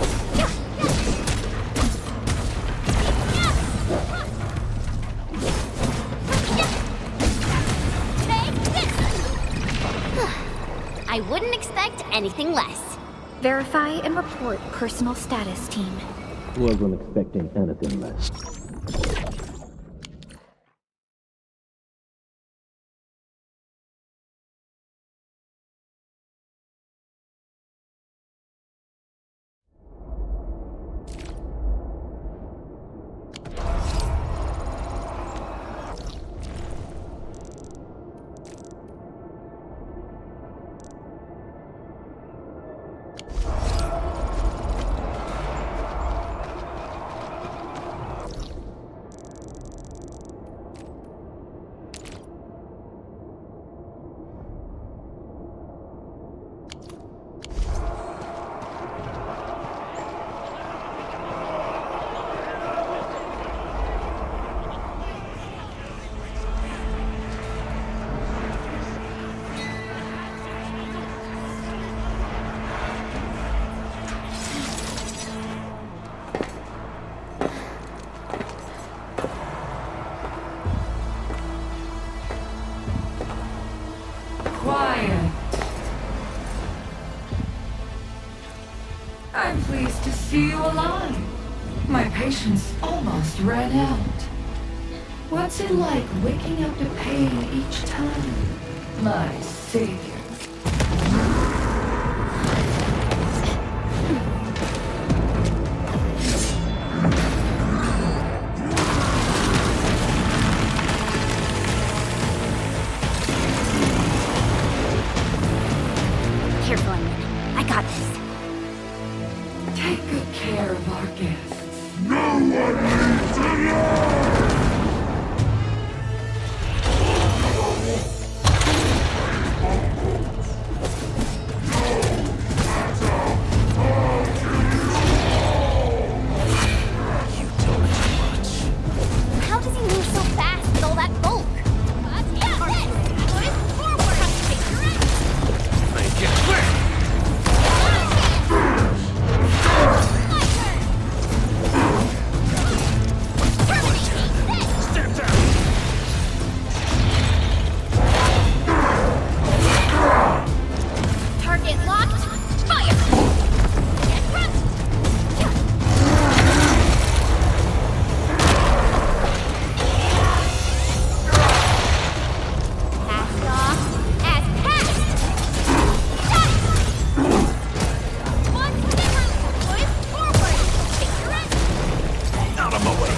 Speaker 2: I wouldn't expect anything less.
Speaker 1: Verify and report personal status, team.
Speaker 17: Wasn't expecting anything less.
Speaker 10: patience almost ran out. What's it like waking up to pain each time? My savior.
Speaker 2: Careful, Onion. I got this.
Speaker 10: Take good care of our guests.
Speaker 14: No one needs to learn!
Speaker 3: How does he move so fast with all that bulk?
Speaker 18: Make it quick! Step down!
Speaker 3: Target locked. Fire! Get front! Passed off as passed! Shot! One different voice forward! Take your rest!
Speaker 18: Out of my way!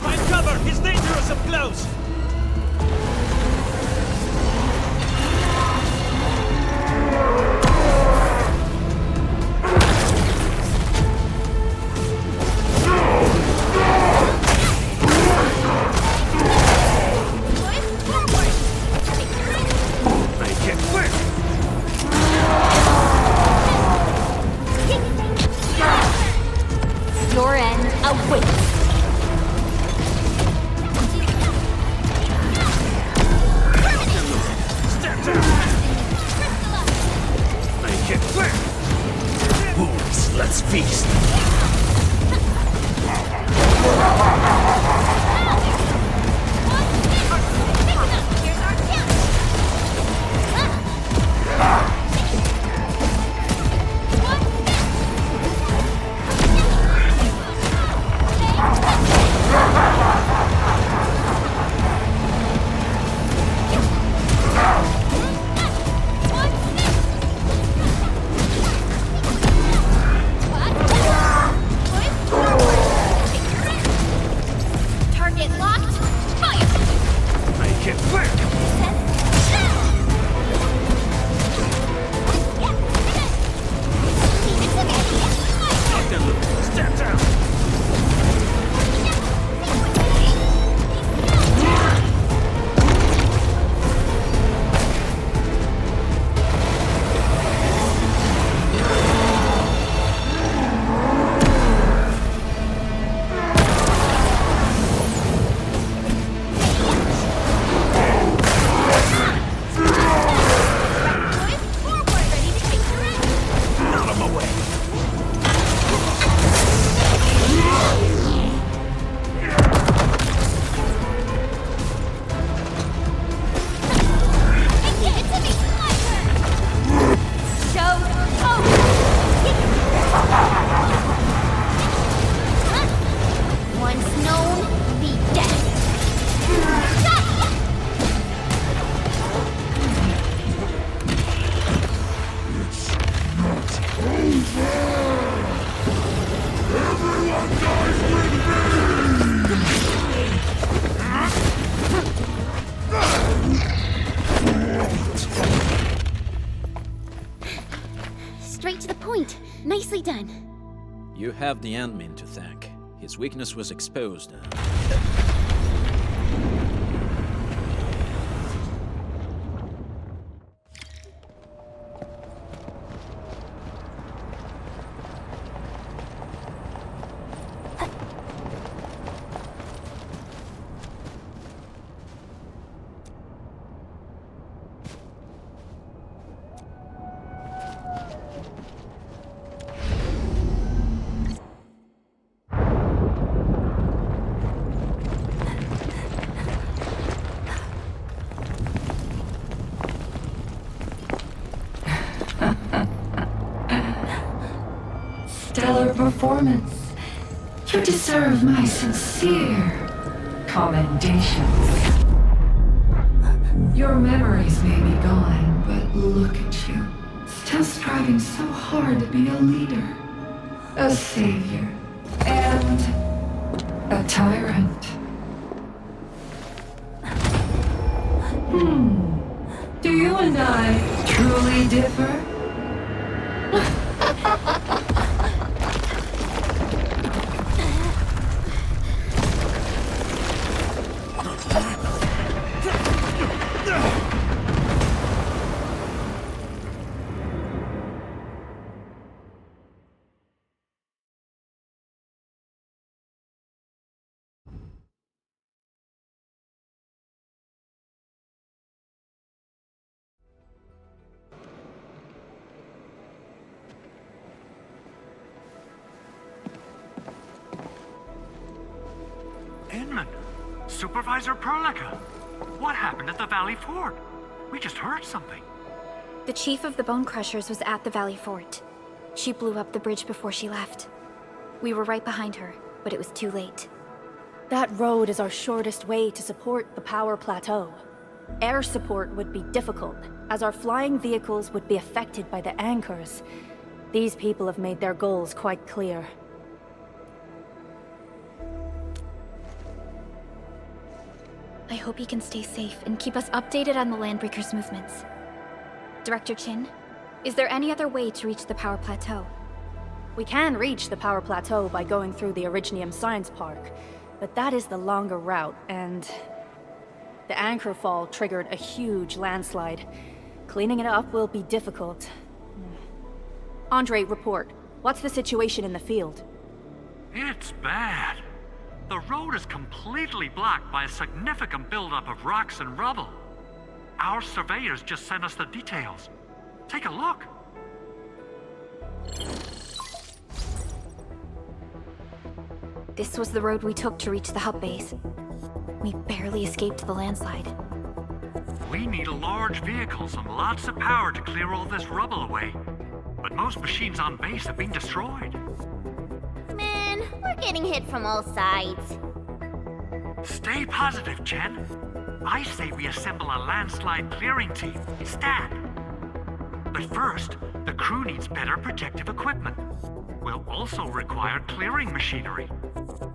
Speaker 5: Find cover! He's dangerous up close!
Speaker 18: Make it quick!
Speaker 3: Your end awaits.
Speaker 18: Step down! Make it quick!
Speaker 20: Fools, let's feast.
Speaker 3: Here's our chance. Target locked. Fire!
Speaker 18: Make it quick! Knock them loose! Step down! Out of my way!
Speaker 3: Once known, be dead.
Speaker 2: Straight to the point. Nicely done.
Speaker 6: You have the admin to thank. His weakness was exposed.
Speaker 10: performance. You deserve my sincere commendations. Your memories may be gone, but look at you. Still striving so hard to be a leader, a savior, and a tyrant. Do you and I truly differ?
Speaker 7: Supervisor Perlica, what happened at the Valley Fort? We just heard something.
Speaker 1: The chief of the Bone Crushers was at the Valley Fort. She blew up the bridge before she left. We were right behind her, but it was too late.
Speaker 9: That road is our shortest way to support the power plateau. Air support would be difficult, as our flying vehicles would be affected by the anchors. These people have made their goals quite clear.
Speaker 1: I hope you can stay safe and keep us updated on the LandBreakers' movements. Director Chin, is there any other way to reach the power plateau?
Speaker 9: We can reach the power plateau by going through the Originium Science Park, but that is the longer route, and the anchor fall triggered a huge landslide. Cleaning it up will be difficult. Andre, report. What's the situation in the field?
Speaker 7: It's bad. The road is completely blocked by a significant buildup of rocks and rubble. Our surveyors just sent us the details. Take a look.
Speaker 1: This was the road we took to reach the hub base. We barely escaped the landslide.
Speaker 7: We need large vehicles and lots of power to clear all this rubble away. But most machines on base have been destroyed.
Speaker 2: Man, we're getting hit from all sides.
Speaker 7: Stay positive, Chen. I say we assemble a landslide clearing team, stat. But first, the crew needs better protective equipment. We'll also require clearing machinery.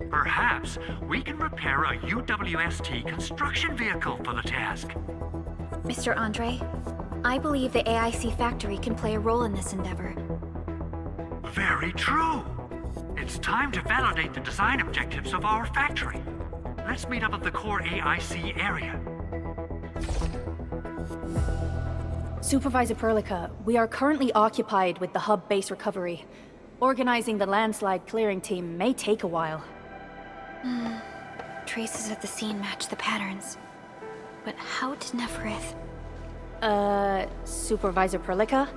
Speaker 7: Perhaps we can repair a UWST construction vehicle for the task.
Speaker 1: Mr. Andre, I believe the AIC factory can play a role in this endeavor.
Speaker 7: Very true. It's time to validate the design objectives of our factory. Let's meet up at the core AIC area.
Speaker 9: Supervisor Perlica, we are currently occupied with the hub base recovery. Organizing the landslide clearing team may take a while.
Speaker 1: Traces of the scene match the patterns. But how did Neferith...
Speaker 9: Supervisor Perlica?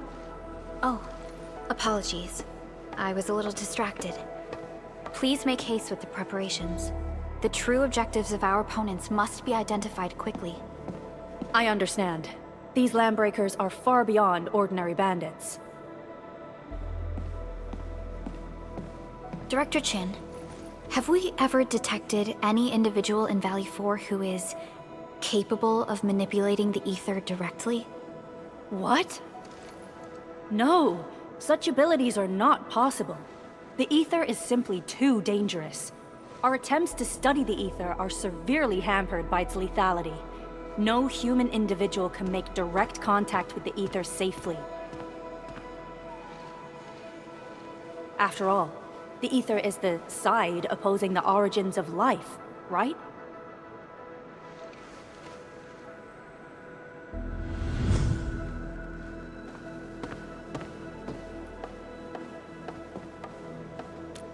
Speaker 1: Oh, apologies. I was a little distracted. Please make haste with the preparations. The true objectives of our opponents must be identified quickly.
Speaker 9: I understand. These LandBreakers are far beyond ordinary bandits.
Speaker 1: Director Chin, have we ever detected any individual in Valley 4 who is capable of manipulating the ether directly?
Speaker 9: What? No, such abilities are not possible. The ether is simply too dangerous. Our attempts to study the ether are severely hampered by its lethality. No human individual can make direct contact with the ether safely. After all, the ether is the side opposing the origins of life, right?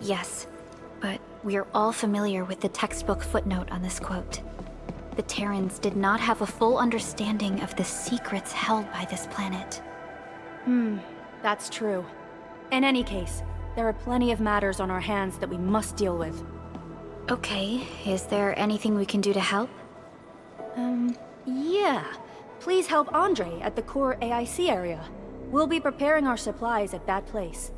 Speaker 1: Yes, but we are all familiar with the textbook footnote on this quote. The Terrans did not have a full understanding of the secrets held by this planet.
Speaker 9: That's true. In any case, there are plenty of matters on our hands that we must deal with.
Speaker 1: Okay, is there anything we can do to help?
Speaker 9: Yeah. Please help Andre at the core AIC area. We'll be preparing our supplies at that place.